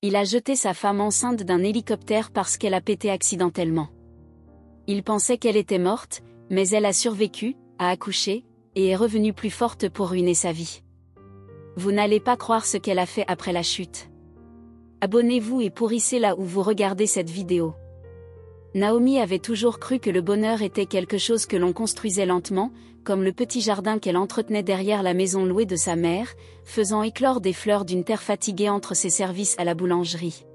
Il a jeté sa femme enceinte d'un hélicoptère parce qu'elle a pété accidentellement. Il pensait qu'elle était morte, mais elle a survécu, a accouché, et est revenue plus forte pour ruiner sa vie. Vous n'allez pas croire ce qu'elle a fait après la chute. Abonnez-vous et pourrissez là où vous regardez cette vidéo. Naomi avait toujours cru que le bonheur était quelque chose que l'on construisait lentement, comme le petit jardin qu'elle entretenait derrière la maison louée de sa mère, faisant éclore des fleurs d'une terre fatiguée entre ses services à la boulangerie.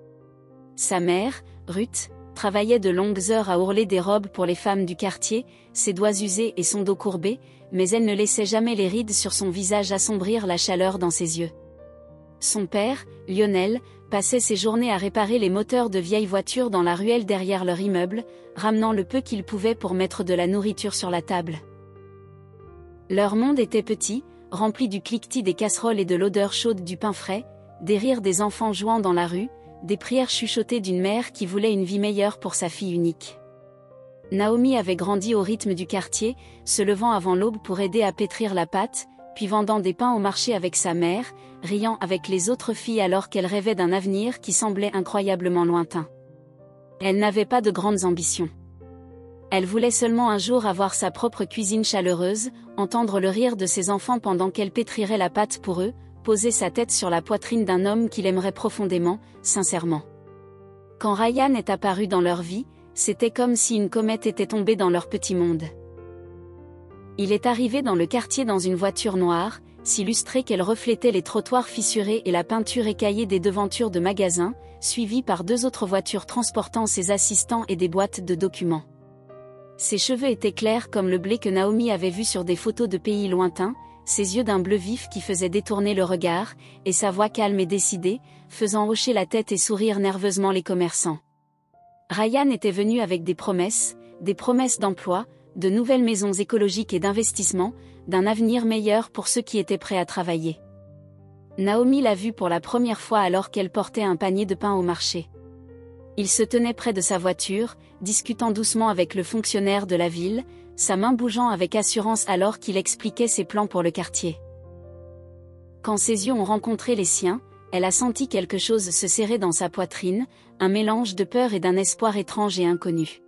Sa mère, Ruth, travaillait de longues heures à ourler des robes pour les femmes du quartier, ses doigts usés et son dos courbé, mais elle ne laissait jamais les rides sur son visage assombrir la chaleur dans ses yeux. Son père, Lionel, passait ses journées à réparer les moteurs de vieilles voitures dans la ruelle derrière leur immeuble, ramenant le peu qu'il pouvait pour mettre de la nourriture sur la table. Leur monde était petit, rempli du cliquetis des casseroles et de l'odeur chaude du pain frais, des rires des enfants jouant dans la rue, des prières chuchotées d'une mère qui voulait une vie meilleure pour sa fille unique. Naomi avait grandi au rythme du quartier, se levant avant l'aube pour aider à pétrir la pâte, puis vendant des pains au marché avec sa mère, riant avec les autres filles alors qu'elle rêvait d'un avenir qui semblait incroyablement lointain. Elle n'avait pas de grandes ambitions. Elle voulait seulement un jour avoir sa propre cuisine chaleureuse, entendre le rire de ses enfants pendant qu'elle pétrirait la pâte pour eux, poser sa tête sur la poitrine d'un homme qu'il aimerait profondément, sincèrement. Quand Ryan est apparu dans leur vie, c'était comme si une comète était tombée dans leur petit monde. Il est arrivé dans le quartier dans une voiture noire, si lustrée qu'elle reflétait les trottoirs fissurés et la peinture écaillée des devantures de magasins, suivi par deux autres voitures transportant ses assistants et des boîtes de documents. Ses cheveux étaient clairs comme le blé que Naomi avait vu sur des photos de pays lointains, ses yeux d'un bleu vif qui faisaient détourner le regard, et sa voix calme et décidée, faisant hocher la tête et sourire nerveusement les commerçants. Ryan était venu avec des promesses d'emploi, de nouvelles maisons écologiques et d'investissement, d'un avenir meilleur pour ceux qui étaient prêts à travailler. Naomi l'a vu pour la première fois alors qu'elle portait un panier de pain au marché. Il se tenait près de sa voiture, discutant doucement avec le fonctionnaire de la ville, sa main bougeant avec assurance alors qu'il expliquait ses plans pour le quartier. Quand ses yeux ont rencontré les siens, elle a senti quelque chose se serrer dans sa poitrine, un mélange de peur et d'un espoir étrange et inconnu.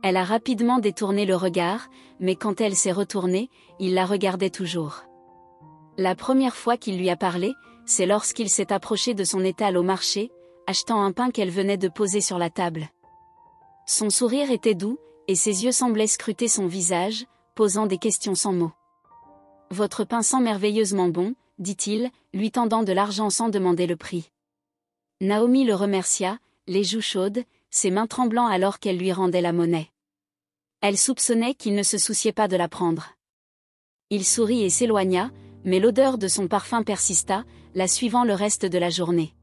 Elle a rapidement détourné le regard, mais quand elle s'est retournée, il la regardait toujours. La première fois qu'il lui a parlé, c'est lorsqu'il s'est approché de son étal au marché, achetant un pain qu'elle venait de poser sur la table. Son sourire était doux, et ses yeux semblaient scruter son visage, posant des questions sans mots. « Votre pain sent merveilleusement bon », dit-il, lui tendant de l'argent sans demander le prix. Naomi le remercia, les joues chaudes, ses mains tremblant alors qu'elle lui rendait la monnaie. Elle soupçonnait qu'il ne se souciait pas de la prendre. Il sourit et s'éloigna, mais l'odeur de son parfum persista, la suivant le reste de la journée.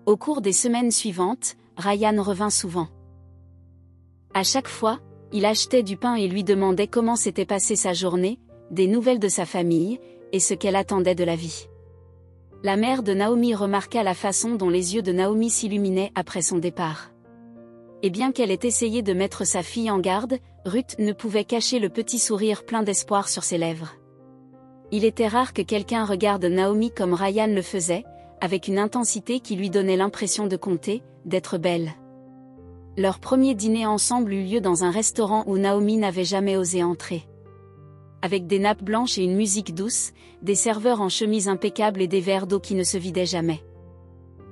Au cours des semaines suivantes, Ryan revint souvent. À chaque fois, il achetait du pain et lui demandait comment s'était passée sa journée, des nouvelles de sa famille, et ce qu'elle attendait de la vie. La mère de Naomi remarqua la façon dont les yeux de Naomi s'illuminaient après son départ. Et bien qu'elle ait essayé de mettre sa fille en garde, Ruth ne pouvait cacher le petit sourire plein d'espoir sur ses lèvres. Il était rare que quelqu'un regarde Naomi comme Ryan le faisait, avec une intensité qui lui donnait l'impression de compter, d'être belle. Leur premier dîner ensemble eut lieu dans un restaurant où Naomi n'avait jamais osé entrer. Avec des nappes blanches et une musique douce, des serveurs en chemise impeccable et des verres d'eau qui ne se vidaient jamais.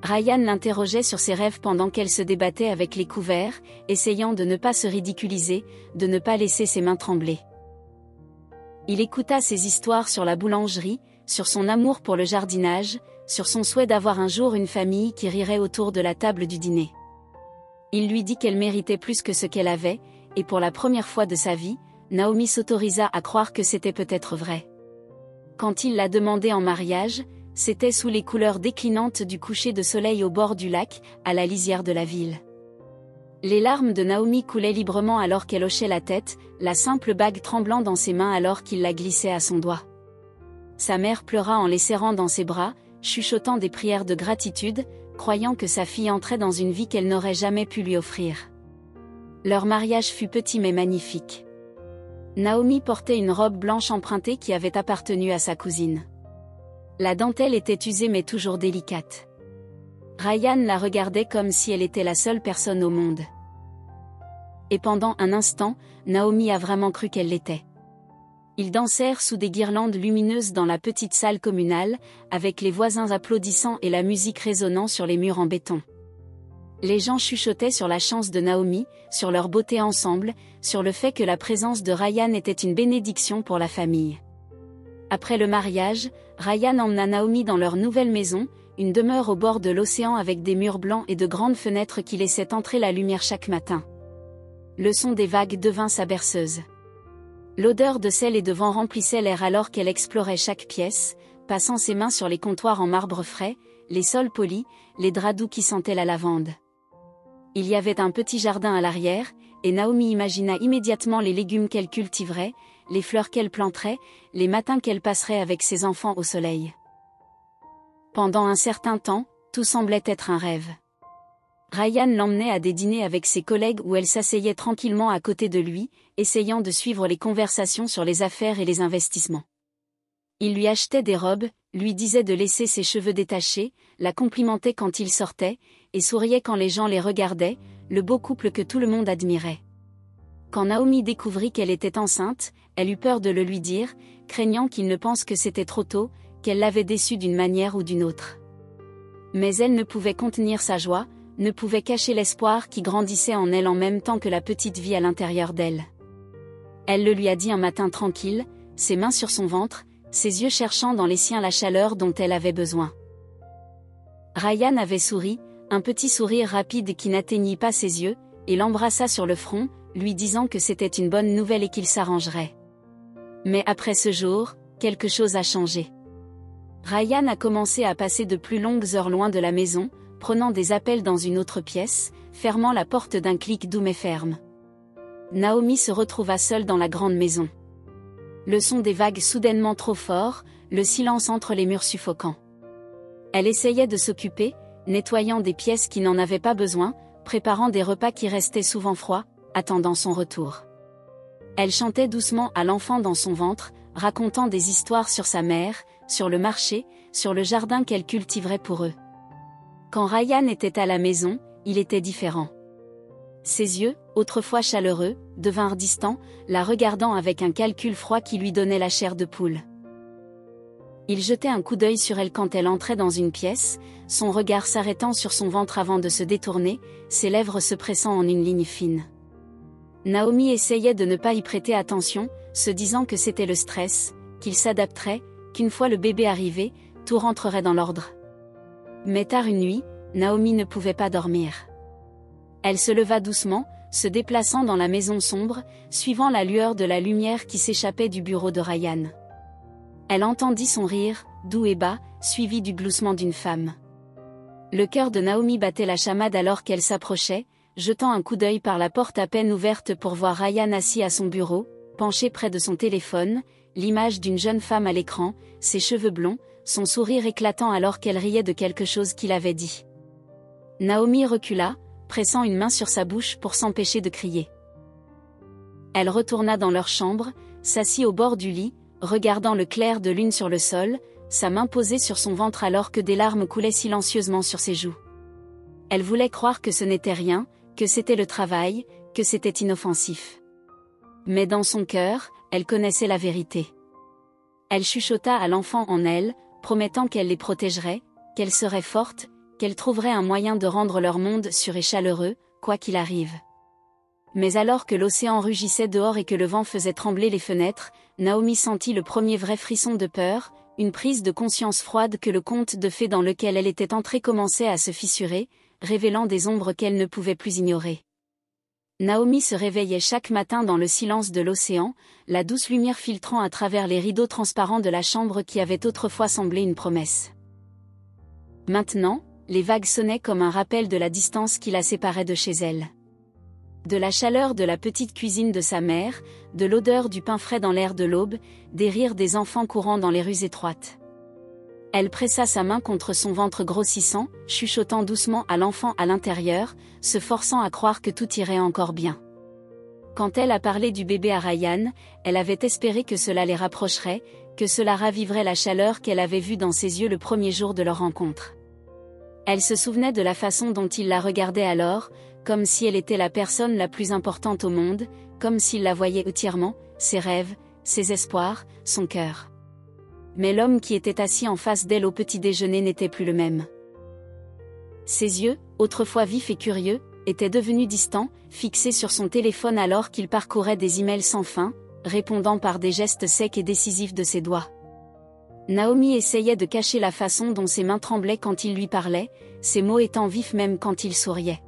Ryan l'interrogeait sur ses rêves pendant qu'elle se débattait avec les couverts, essayant de ne pas se ridiculiser, de ne pas laisser ses mains trembler. Il écouta ses histoires sur la boulangerie, sur son amour pour le jardinage, sur son souhait d'avoir un jour une famille qui rirait autour de la table du dîner. Il lui dit qu'elle méritait plus que ce qu'elle avait, et pour la première fois de sa vie, Naomi s'autorisa à croire que c'était peut-être vrai. Quand il l'a demandée en mariage, c'était sous les couleurs déclinantes du coucher de soleil au bord du lac, à la lisière de la ville. Les larmes de Naomi coulaient librement alors qu'elle hochait la tête, la simple bague tremblant dans ses mains alors qu'il la glissait à son doigt. Sa mère pleura en les serrant dans ses bras, chuchotant des prières de gratitude, croyant que sa fille entrait dans une vie qu'elle n'aurait jamais pu lui offrir. Leur mariage fut petit mais magnifique. Naomi portait une robe blanche empruntée qui avait appartenu à sa cousine. La dentelle était usée mais toujours délicate. Ryan la regardait comme si elle était la seule personne au monde. Et pendant un instant, Naomi a vraiment cru qu'elle l'était. Ils dansèrent sous des guirlandes lumineuses dans la petite salle communale, avec les voisins applaudissant et la musique résonnant sur les murs en béton. Les gens chuchotaient sur la chance de Naomi, sur leur beauté ensemble, sur le fait que la présence de Ryan était une bénédiction pour la famille. Après le mariage, Ryan emmena Naomi dans leur nouvelle maison, une demeure au bord de l'océan avec des murs blancs et de grandes fenêtres qui laissaient entrer la lumière chaque matin. Le son des vagues devint sa berceuse. L'odeur de sel et de vent remplissait l'air alors qu'elle explorait chaque pièce, passant ses mains sur les comptoirs en marbre frais, les sols polis, les draps doux qui sentaient la lavande. Il y avait un petit jardin à l'arrière, et Naomi imagina immédiatement les légumes qu'elle cultiverait, les fleurs qu'elle planterait, les matins qu'elle passerait avec ses enfants au soleil. Pendant un certain temps, tout semblait être un rêve. Ryan l'emmenait à des dîners avec ses collègues où elle s'asseyait tranquillement à côté de lui, essayant de suivre les conversations sur les affaires et les investissements. Il lui achetait des robes, lui disait de laisser ses cheveux détachés, la complimentait quand il sortait, et souriait quand les gens les regardaient, le beau couple que tout le monde admirait. Quand Naomi découvrit qu'elle était enceinte, elle eut peur de le lui dire, craignant qu'il ne pense que c'était trop tôt, qu'elle l'avait déçu d'une manière ou d'une autre. Mais elle ne pouvait contenir sa joie, ne pouvait cacher l'espoir qui grandissait en elle en même temps que la petite vie à l'intérieur d'elle. Elle le lui a dit un matin tranquille, ses mains sur son ventre, ses yeux cherchant dans les siens la chaleur dont elle avait besoin. Ryan avait souri, un petit sourire rapide qui n'atteignit pas ses yeux, et l'embrassa sur le front, lui disant que c'était une bonne nouvelle et qu'il s'arrangerait. Mais après ce jour, quelque chose a changé. Ryan a commencé à passer de plus longues heures loin de la maison, prenant des appels dans une autre pièce, fermant la porte d'un clic doux mais ferme. Naomi se retrouva seule dans la grande maison. Le son des vagues soudainement trop fort, le silence entre les murs suffocant. Elle essayait de s'occuper, nettoyant des pièces qui n'en avaient pas besoin, préparant des repas qui restaient souvent froids, attendant son retour. Elle chantait doucement à l'enfant dans son ventre, racontant des histoires sur sa mère, sur le marché, sur le jardin qu'elle cultiverait pour eux. Quand Ryan était à la maison, il était différent. Ses yeux, autrefois chaleureux, devinrent distants, la regardant avec un calcul froid qui lui donnait la chair de poule. Il jetait un coup d'œil sur elle quand elle entrait dans une pièce, son regard s'arrêtant sur son ventre avant de se détourner, ses lèvres se pressant en une ligne fine. Naomi essayait de ne pas y prêter attention, se disant que c'était le stress, qu'il s'adapterait, qu'une fois le bébé arrivé, tout rentrerait dans l'ordre. Mais tard une nuit, Naomi ne pouvait pas dormir. Elle se leva doucement, se déplaçant dans la maison sombre, suivant la lueur de la lumière qui s'échappait du bureau de Ryan. Elle entendit son rire, doux et bas, suivi du gloussement d'une femme. Le cœur de Naomi battait la chamade alors qu'elle s'approchait, jetant un coup d'œil par la porte à peine ouverte pour voir Ryan assis à son bureau, penché près de son téléphone, l'image d'une jeune femme à l'écran, ses cheveux blonds, son sourire éclatant alors qu'elle riait de quelque chose qu'il avait dit. Naomi recula, pressant une main sur sa bouche pour s'empêcher de crier. Elle retourna dans leur chambre, s'assit au bord du lit, regardant le clair de lune sur le sol, sa main posée sur son ventre alors que des larmes coulaient silencieusement sur ses joues. Elle voulait croire que ce n'était rien, que c'était le travail, que c'était inoffensif. Mais dans son cœur, elle connaissait la vérité. Elle chuchota à l'enfant en elle, promettant qu'elle les protégerait, qu'elle serait forte, qu'elle trouverait un moyen de rendre leur monde sûr et chaleureux, quoi qu'il arrive. Mais alors que l'océan rugissait dehors et que le vent faisait trembler les fenêtres, Naomi sentit le premier vrai frisson de peur, une prise de conscience froide que le conte de fées dans lequel elle était entrée commençait à se fissurer, révélant des ombres qu'elle ne pouvait plus ignorer. Naomi se réveillait chaque matin dans le silence de l'océan, la douce lumière filtrant à travers les rideaux transparents de la chambre qui avait autrefois semblé une promesse. Maintenant, les vagues sonnaient comme un rappel de la distance qui la séparait de chez elle. De la chaleur de la petite cuisine de sa mère, de l'odeur du pain frais dans l'air de l'aube, des rires des enfants courant dans les rues étroites. Elle pressa sa main contre son ventre grossissant, chuchotant doucement à l'enfant à l'intérieur, se forçant à croire que tout irait encore bien. Quand elle a parlé du bébé à Ryan, elle avait espéré que cela les rapprocherait, que cela raviverait la chaleur qu'elle avait vue dans ses yeux le premier jour de leur rencontre. Elle se souvenait de la façon dont il la regardait alors, comme si elle était la personne la plus importante au monde, comme s'il la voyait entièrement, ses rêves, ses espoirs, son cœur. Mais l'homme qui était assis en face d'elle au petit déjeuner n'était plus le même. Ses yeux, autrefois vifs et curieux, étaient devenus distants, fixés sur son téléphone alors qu'il parcourait des emails sans fin, répondant par des gestes secs et décisifs de ses doigts. Naomi essayait de cacher la façon dont ses mains tremblaient quand il lui parlait, ses mots étant vifs même quand il souriait.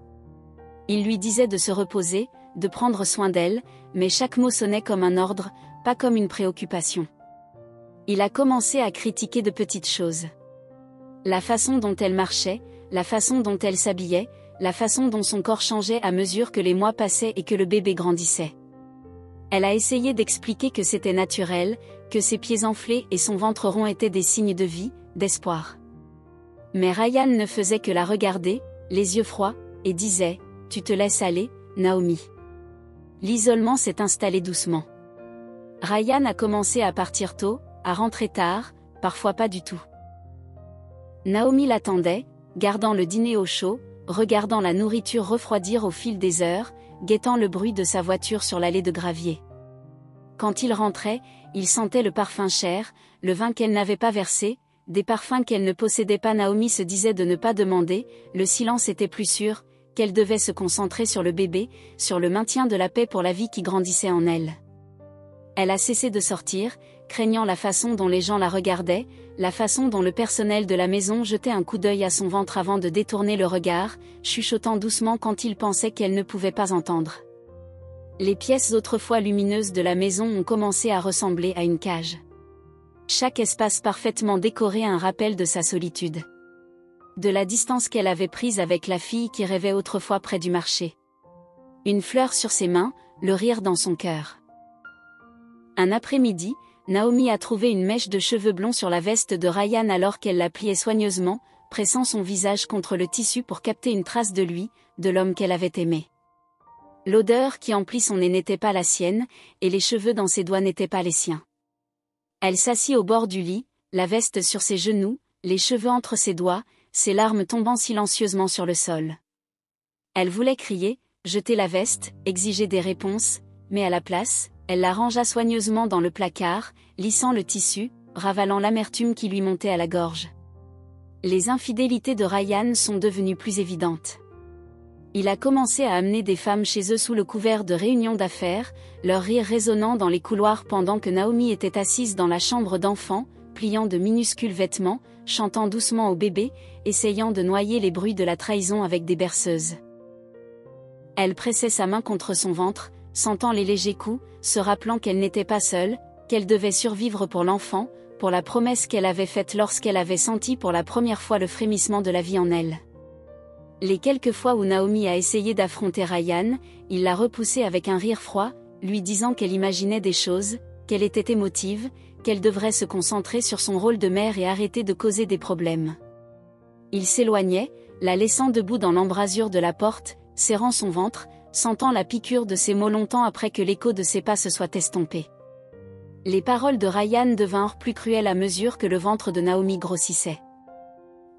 Il lui disait de se reposer, de prendre soin d'elle, mais chaque mot sonnait comme un ordre, pas comme une préoccupation. Il a commencé à critiquer de petites choses. La façon dont elle marchait, la façon dont elle s'habillait, la façon dont son corps changeait à mesure que les mois passaient et que le bébé grandissait. Elle a essayé d'expliquer que c'était naturel, que ses pieds enflés et son ventre rond étaient des signes de vie, d'espoir. Mais Ryan ne faisait que la regarder, les yeux froids, et disait « Tu te laisses aller, Naomi ». L'isolement s'est installé doucement. Ryan a commencé à partir tôt, à rentrer tard, parfois pas du tout. Naomi l'attendait, gardant le dîner au chaud, regardant la nourriture refroidir au fil des heures, guettant le bruit de sa voiture sur l'allée de gravier. Quand il rentrait, il sentait le parfum cher, le vin qu'elle n'avait pas versé, des parfums qu'elle ne possédait pas. Naomi se disait de ne pas demander, le silence était plus sûr, qu'elle devait se concentrer sur le bébé, sur le maintien de la paix pour la vie qui grandissait en elle. Elle a cessé de sortir, craignant la façon dont les gens la regardaient, la façon dont le personnel de la maison jetait un coup d'œil à son ventre avant de détourner le regard, chuchotant doucement quand il pensait qu'elle ne pouvait pas entendre. Les pièces autrefois lumineuses de la maison ont commencé à ressembler à une cage. Chaque espace parfaitement décoré un rappel de sa solitude. De la distance qu'elle avait prise avec la fille qui rêvait autrefois près du marché. Une fleur sur ses mains, le rire dans son cœur. Un après-midi, Naomi a trouvé une mèche de cheveux blonds sur la veste de Ryan alors qu'elle la pliait soigneusement, pressant son visage contre le tissu pour capter une trace de lui, de l'homme qu'elle avait aimé. L'odeur qui emplit son nez n'était pas la sienne, et les cheveux dans ses doigts n'étaient pas les siens. Elle s'assit au bord du lit, la veste sur ses genoux, les cheveux entre ses doigts, ses larmes tombant silencieusement sur le sol. Elle voulait crier, jeter la veste, exiger des réponses, mais à la place, elle la rangea soigneusement dans le placard, lissant le tissu, ravalant l'amertume qui lui montait à la gorge. Les infidélités de Ryan sont devenues plus évidentes. Il a commencé à amener des femmes chez eux sous le couvert de réunions d'affaires, leur rire résonnant dans les couloirs pendant que Naomi était assise dans la chambre d'enfant, pliant de minuscules vêtements, chantant doucement au bébé, essayant de noyer les bruits de la trahison avec des berceuses. Elle pressait sa main contre son ventre, sentant les légers coups, se rappelant qu'elle n'était pas seule, qu'elle devait survivre pour l'enfant, pour la promesse qu'elle avait faite lorsqu'elle avait senti pour la première fois le frémissement de la vie en elle. Les quelques fois où Naomi a essayé d'affronter Ryan, il l'a repoussée avec un rire froid, lui disant qu'elle imaginait des choses, qu'elle était émotive, qu'elle devrait se concentrer sur son rôle de mère et arrêter de causer des problèmes. Il s'éloignait, la laissant debout dans l'embrasure de la porte, serrant son ventre, sentant la piqûre de ses mots longtemps après que l'écho de ses pas se soit estompé. Les paroles de Ryan devinrent plus cruelles à mesure que le ventre de Naomi grossissait.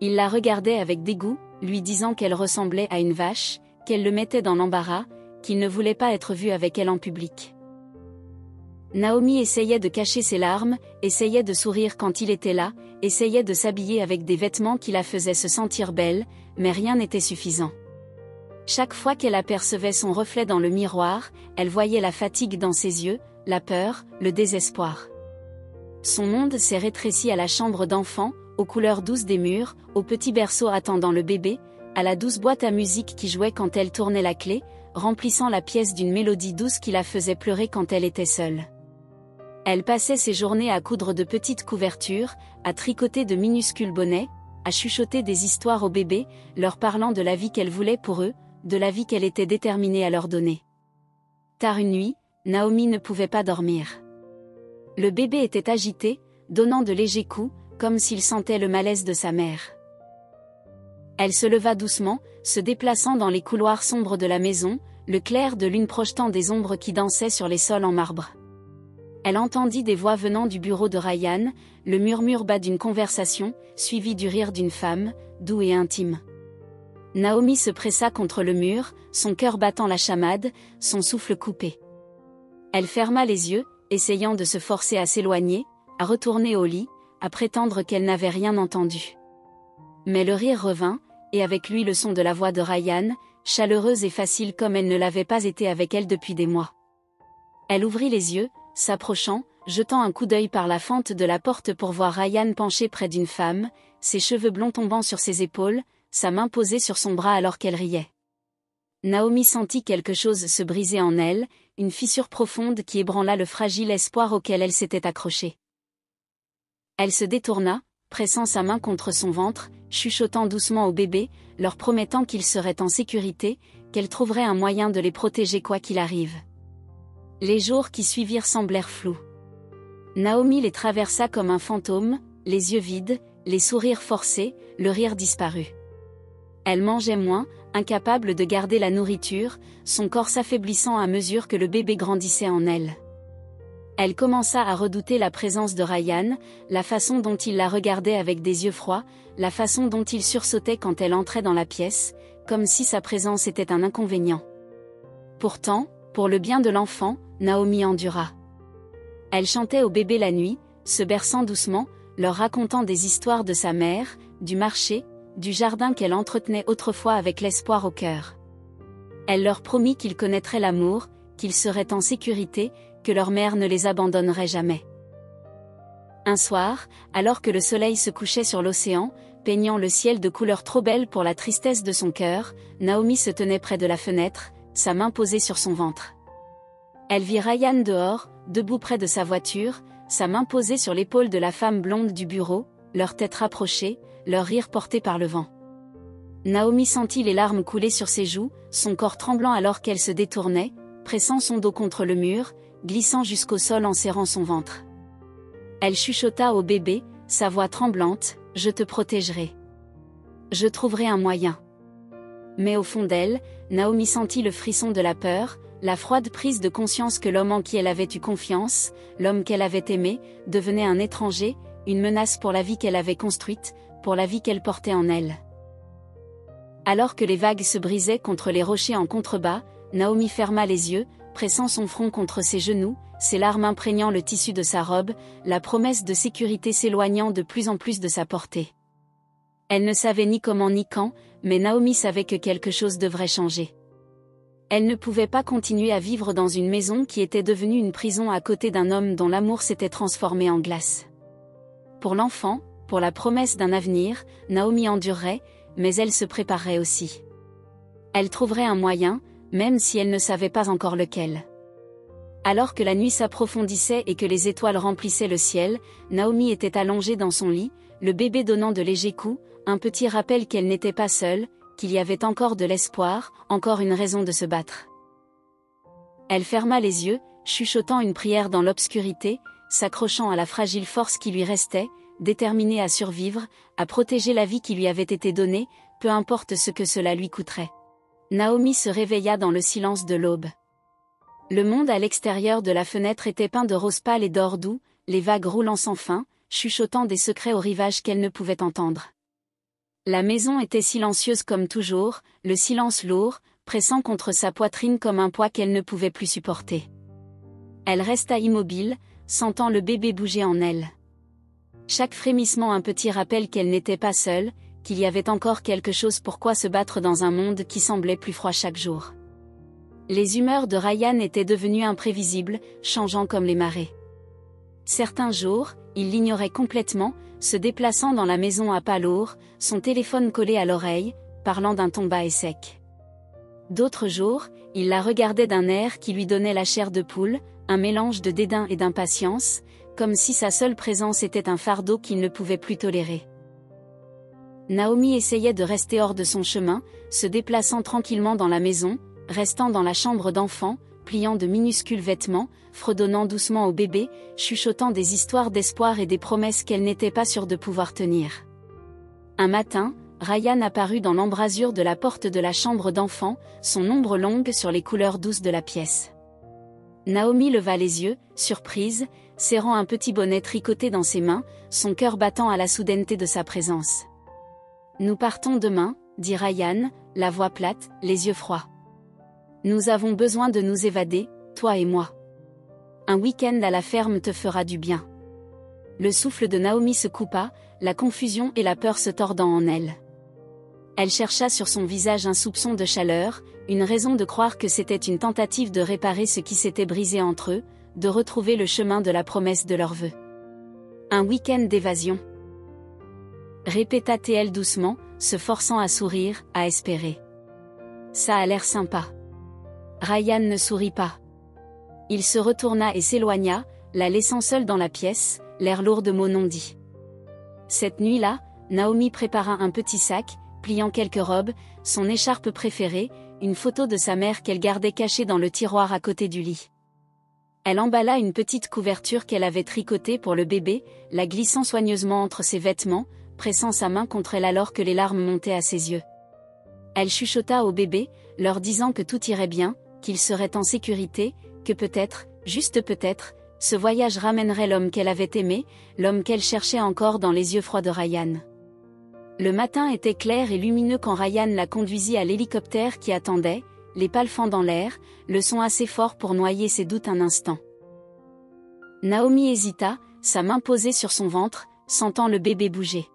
Il la regardait avec dégoût, lui disant qu'elle ressemblait à une vache, qu'elle le mettait dans l'embarras, qu'il ne voulait pas être vu avec elle en public. Naomi essayait de cacher ses larmes, essayait de sourire quand il était là, essayait de s'habiller avec des vêtements qui la faisaient se sentir belle, mais rien n'était suffisant. Chaque fois qu'elle apercevait son reflet dans le miroir, elle voyait la fatigue dans ses yeux, la peur, le désespoir. Son monde s'est rétréci à la chambre d'enfant, aux couleurs douces des murs, au petit berceau attendant le bébé, à la douce boîte à musique qui jouait quand elle tournait la clé, remplissant la pièce d'une mélodie douce qui la faisait pleurer quand elle était seule. Elle passait ses journées à coudre de petites couvertures, à tricoter de minuscules bonnets, à chuchoter des histoires aux bébés, leur parlant de la vie qu'elle voulait pour eux, de la vie qu'elle était déterminée à leur donner. Tard une nuit, Naomi ne pouvait pas dormir. Le bébé était agité, donnant de légers coups, comme s'il sentait le malaise de sa mère. Elle se leva doucement, se déplaçant dans les couloirs sombres de la maison, le clair de lune projetant des ombres qui dansaient sur les sols en marbre. Elle entendit des voix venant du bureau de Ryan, le murmure bas d'une conversation, suivi du rire d'une femme, doux et intime. Naomi se pressa contre le mur, son cœur battant la chamade, son souffle coupé. Elle ferma les yeux, essayant de se forcer à s'éloigner, à retourner au lit, à prétendre qu'elle n'avait rien entendu. Mais le rire revint, et avec lui le son de la voix de Ryan, chaleureuse et facile comme elle ne l'avait pas été avec elle depuis des mois. Elle ouvrit les yeux, s'approchant, jetant un coup d'œil par la fente de la porte pour voir Ryan penché près d'une femme, ses cheveux blonds tombant sur ses épaules, sa main posée sur son bras alors qu'elle riait. Naomi sentit quelque chose se briser en elle, une fissure profonde qui ébranla le fragile espoir auquel elle s'était accrochée. Elle se détourna, pressant sa main contre son ventre, chuchotant doucement au bébé, leur promettant qu'ils seraient en sécurité, qu'elle trouverait un moyen de les protéger quoi qu'il arrive. Les jours qui suivirent semblèrent flous. Naomi les traversa comme un fantôme, les yeux vides, les sourires forcés, le rire disparut. Elle mangeait moins, incapable de garder la nourriture, son corps s'affaiblissant à mesure que le bébé grandissait en elle. Elle commença à redouter la présence de Ryan, la façon dont il la regardait avec des yeux froids, la façon dont il sursautait quand elle entrait dans la pièce, comme si sa présence était un inconvénient. Pourtant, pour le bien de l'enfant, Naomi endura. Elle chantait au bébé la nuit, se berçant doucement, leur racontant des histoires de sa mère, du marché, du jardin qu'elle entretenait autrefois avec l'espoir au cœur. Elle leur promit qu'ils connaîtraient l'amour, qu'ils seraient en sécurité, que leur mère ne les abandonnerait jamais. Un soir, alors que le soleil se couchait sur l'océan, peignant le ciel de couleurs trop belles pour la tristesse de son cœur, Naomi se tenait près de la fenêtre, sa main posée sur son ventre. Elle vit Ryan dehors, debout près de sa voiture, sa main posée sur l'épaule de la femme blonde du bureau, leurs têtes rapprochées, leur rire porté par le vent. Naomi sentit les larmes couler sur ses joues, son corps tremblant alors qu'elle se détournait, pressant son dos contre le mur, glissant jusqu'au sol en serrant son ventre. Elle chuchota au bébé, sa voix tremblante, « Je te protégerai. Je trouverai un moyen. » Mais au fond d'elle, Naomi sentit le frisson de la peur, la froide prise de conscience que l'homme en qui elle avait eu confiance, l'homme qu'elle avait aimé, devenait un étranger, une menace pour la vie qu'elle avait construite, pour la vie qu'elle portait en elle. Alors que les vagues se brisaient contre les rochers en contrebas, Naomi ferma les yeux, pressant son front contre ses genoux, ses larmes imprégnant le tissu de sa robe, la promesse de sécurité s'éloignant de plus en plus de sa portée. Elle ne savait ni comment ni quand, mais Naomi savait que quelque chose devrait changer. Elle ne pouvait pas continuer à vivre dans une maison qui était devenue une prison à côté d'un homme dont l'amour s'était transformé en glace. Pour l'enfant, pour la promesse d'un avenir, Naomi endurerait, mais elle se préparerait aussi. Elle trouverait un moyen, même si elle ne savait pas encore lequel. Alors que la nuit s'approfondissait et que les étoiles remplissaient le ciel, Naomi était allongée dans son lit, le bébé donnant de légers coups, un petit rappel qu'elle n'était pas seule, qu'il y avait encore de l'espoir, encore une raison de se battre. Elle ferma les yeux, chuchotant une prière dans l'obscurité, s'accrochant à la fragile force qui lui restait, déterminée à survivre, à protéger la vie qui lui avait été donnée, peu importe ce que cela lui coûterait. Naomi se réveilla dans le silence de l'aube. Le monde à l'extérieur de la fenêtre était peint de rose pâle et d'or doux, les vagues roulant sans fin, chuchotant des secrets au rivage qu'elle ne pouvait entendre. La maison était silencieuse comme toujours, le silence lourd, pressant contre sa poitrine comme un poids qu'elle ne pouvait plus supporter. Elle resta immobile, sentant le bébé bouger en elle. Chaque frémissement un petit rappel qu'elle n'était pas seule, qu'il y avait encore quelque chose pour quoi se battre dans un monde qui semblait plus froid chaque jour. Les humeurs de Ryan étaient devenues imprévisibles, changeant comme les marées. Certains jours, il l'ignorait complètement, se déplaçant dans la maison à pas lourds, son téléphone collé à l'oreille, parlant d'un ton bas et sec. D'autres jours, il la regardait d'un air qui lui donnait la chair de poule, un mélange de dédain et d'impatience, comme si sa seule présence était un fardeau qu'il ne pouvait plus tolérer. Naomi essayait de rester hors de son chemin, se déplaçant tranquillement dans la maison, restant dans la chambre d'enfant, pliant de minuscules vêtements, fredonnant doucement au bébé, chuchotant des histoires d'espoir et des promesses qu'elle n'était pas sûre de pouvoir tenir. Un matin, Ryan apparut dans l'embrasure de la porte de la chambre d'enfant, son ombre longue sur les couleurs douces de la pièce. Naomi leva les yeux, surprise, serrant un petit bonnet tricoté dans ses mains, son cœur battant à la soudaineté de sa présence. « Nous partons demain », dit Ryan, la voix plate, les yeux froids. Nous avons besoin de nous évader, toi et moi. Un week-end à la ferme te fera du bien. Le souffle de Naomi se coupa, la confusion et la peur se tordant en elle. Elle chercha sur son visage un soupçon de chaleur, une raison de croire que c'était une tentative de réparer ce qui s'était brisé entre eux, de retrouver le chemin de la promesse de leurs vœux. Un week-end d'évasion. Répéta-t-elle doucement, se forçant à sourire, à espérer. Ça a l'air sympa. Ryan ne sourit pas. Il se retourna et s'éloigna, la laissant seule dans la pièce, l'air lourd de mots non dits. Cette nuit-là, Naomi prépara un petit sac, pliant quelques robes, son écharpe préférée, une photo de sa mère qu'elle gardait cachée dans le tiroir à côté du lit. Elle emballa une petite couverture qu'elle avait tricotée pour le bébé, la glissant soigneusement entre ses vêtements, pressant sa main contre elle alors que les larmes montaient à ses yeux. Elle chuchota au bébé, leur disant que tout irait bien, qu'il serait en sécurité, que peut-être, juste peut-être, ce voyage ramènerait l'homme qu'elle avait aimé, l'homme qu'elle cherchait encore dans les yeux froids de Ryan. Le matin était clair et lumineux quand Ryan la conduisit à l'hélicoptère qui attendait, les pales fendant l'air, le son assez fort pour noyer ses doutes un instant. Naomi hésita, sa main posée sur son ventre, sentant le bébé bouger.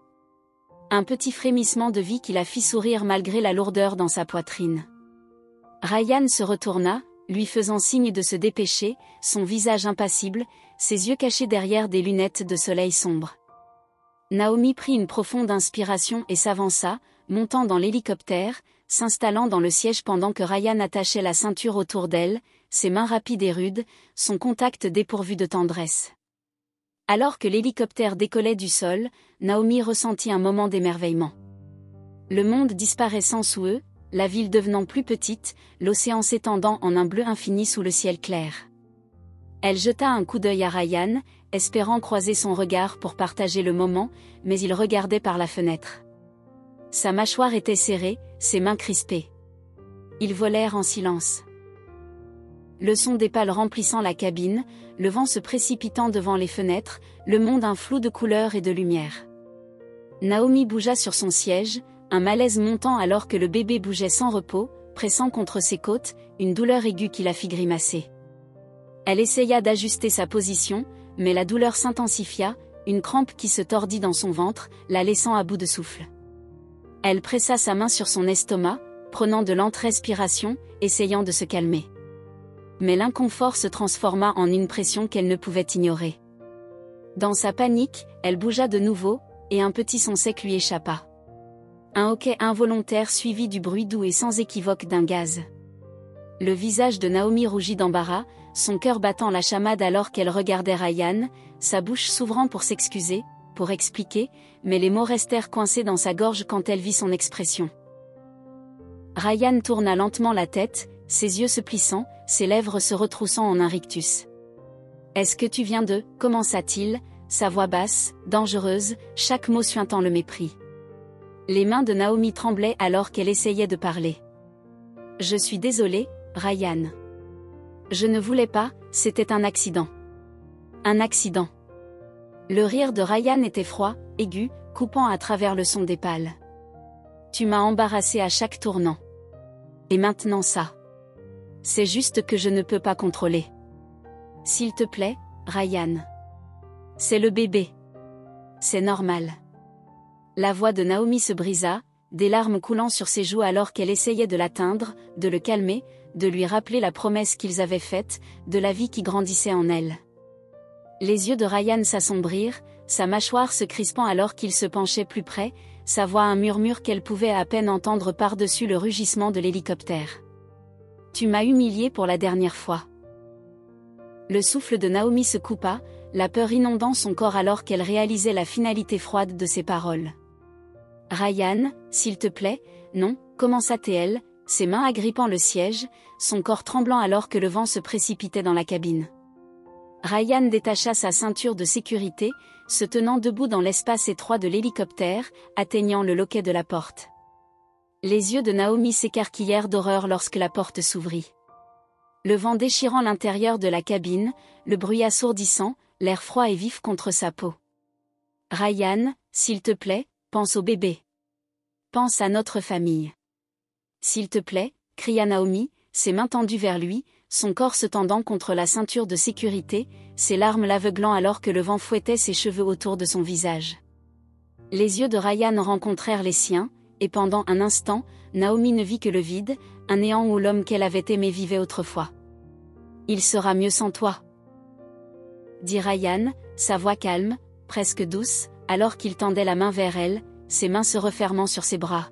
Un petit frémissement de vie qui la fit sourire malgré la lourdeur dans sa poitrine. Ryan se retourna, lui faisant signe de se dépêcher, son visage impassible, ses yeux cachés derrière des lunettes de soleil sombre. Naomi prit une profonde inspiration et s'avança, montant dans l'hélicoptère, s'installant dans le siège pendant que Ryan attachait la ceinture autour d'elle, ses mains rapides et rudes, son contact dépourvu de tendresse. Alors que l'hélicoptère décollait du sol, Naomi ressentit un moment d'émerveillement. Le monde disparaissant sous eux, la ville devenant plus petite, l'océan s'étendant en un bleu infini sous le ciel clair. Elle jeta un coup d'œil à Ryan, espérant croiser son regard pour partager le moment, mais il regardait par la fenêtre. Sa mâchoire était serrée, ses mains crispées. Ils volèrent en silence. Le son des pales remplissant la cabine, le vent se précipitant devant les fenêtres, le monde un flou de couleurs et de lumière. Naomi bougea sur son siège, un malaise montant alors que le bébé bougeait sans repos, pressant contre ses côtes, une douleur aiguë qui la fit grimacer. Elle essaya d'ajuster sa position, mais la douleur s'intensifia, une crampe qui se tordit dans son ventre, la laissant à bout de souffle. Elle pressa sa main sur son estomac, prenant de lentes respirations, essayant de se calmer. Mais l'inconfort se transforma en une pression qu'elle ne pouvait ignorer. Dans sa panique, elle bougea de nouveau, et un petit son sec lui échappa. Un hoquet involontaire suivi du bruit doux et sans équivoque d'un gaz. Le visage de Naomi rougit d'embarras, son cœur battant la chamade alors qu'elle regardait Ryan, sa bouche s'ouvrant pour s'excuser, pour expliquer, mais les mots restèrent coincés dans sa gorge quand elle vit son expression. Ryan tourna lentement la tête, ses yeux se plissant, ses lèvres se retroussant en un rictus. « Est-ce que tu viens de » commença-t-il, sa voix basse, dangereuse, chaque mot suintant le mépris. Les mains de Naomi tremblaient alors qu'elle essayait de parler. « Je suis désolée, Ryan. Je ne voulais pas, c'était un accident. » Un accident. Le rire de Ryan était froid, aigu, coupant à travers le son des pales. « Tu m'as embarrassée à chaque tournant. Et maintenant ça. C'est juste que je ne peux pas contrôler. S'il te plaît, Ryan. C'est le bébé. C'est normal. » La voix de Naomi se brisa, des larmes coulant sur ses joues alors qu'elle essayait de l'atteindre, de le calmer, de lui rappeler la promesse qu'ils avaient faite, de la vie qui grandissait en elle. Les yeux de Ryan s'assombrirent, sa mâchoire se crispant alors qu'il se penchait plus près, sa voix un murmure qu'elle pouvait à peine entendre par-dessus le rugissement de l'hélicoptère. « Tu m'as humiliée pour la dernière fois. » Le souffle de Naomi se coupa, la peur inondant son corps alors qu'elle réalisait la finalité froide de ses paroles. « Ryan, s'il te plaît, non » commença-t-elle, ses mains agrippant le siège, son corps tremblant alors que le vent se précipitait dans la cabine. Ryan détacha sa ceinture de sécurité, se tenant debout dans l'espace étroit de l'hélicoptère, atteignant le loquet de la porte. Les yeux de Naomi s'écarquillèrent d'horreur lorsque la porte s'ouvrit. Le vent déchirant l'intérieur de la cabine, le bruit assourdissant, l'air froid et vif contre sa peau. « Ryan, s'il te plaît, pense au bébé. » Pense à notre famille. S'il te plaît, cria Naomi, ses mains tendues vers lui, son corps se tendant contre la ceinture de sécurité, ses larmes l'aveuglant alors que le vent fouettait ses cheveux autour de son visage. Les yeux de Ryan rencontrèrent les siens, et pendant un instant, Naomi ne vit que le vide, un néant où l'homme qu'elle avait aimé vivait autrefois. « Il sera mieux sans toi. » dit Ryan, sa voix calme, presque douce, alors qu'il tendait la main vers elle, ses mains se refermant sur ses bras.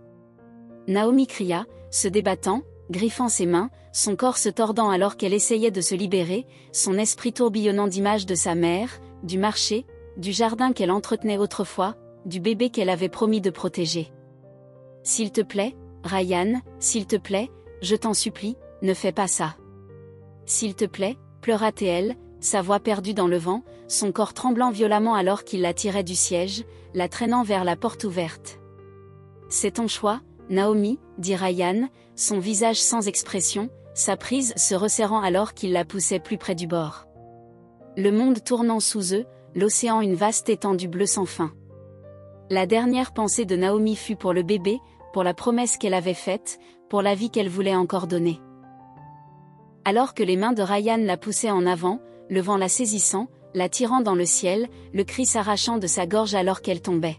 Naomi cria, se débattant, griffant ses mains, son corps se tordant alors qu'elle essayait de se libérer, son esprit tourbillonnant d'images de sa mère, du marché, du jardin qu'elle entretenait autrefois, du bébé qu'elle avait promis de protéger. « S'il te plaît, Ryan, s'il te plaît, je t'en supplie, ne fais pas ça. S'il te plaît, » pleura-t-elle, sa voix perdue dans le vent, son corps tremblant violemment alors qu'il la tirait du siège, la traînant vers la porte ouverte. « C'est ton choix, Naomi, » dit Ryan, son visage sans expression, sa prise se resserrant alors qu'il la poussait plus près du bord. Le monde tournant sous eux, l'océan une vaste étendue bleue sans fin. La dernière pensée de Naomi fut pour le bébé, pour la promesse qu'elle avait faite, pour la vie qu'elle voulait encore donner. Alors que les mains de Ryan la poussaient en avant, le vent la saisissant, la tirant dans le ciel, le cri s'arrachant de sa gorge alors qu'elle tombait.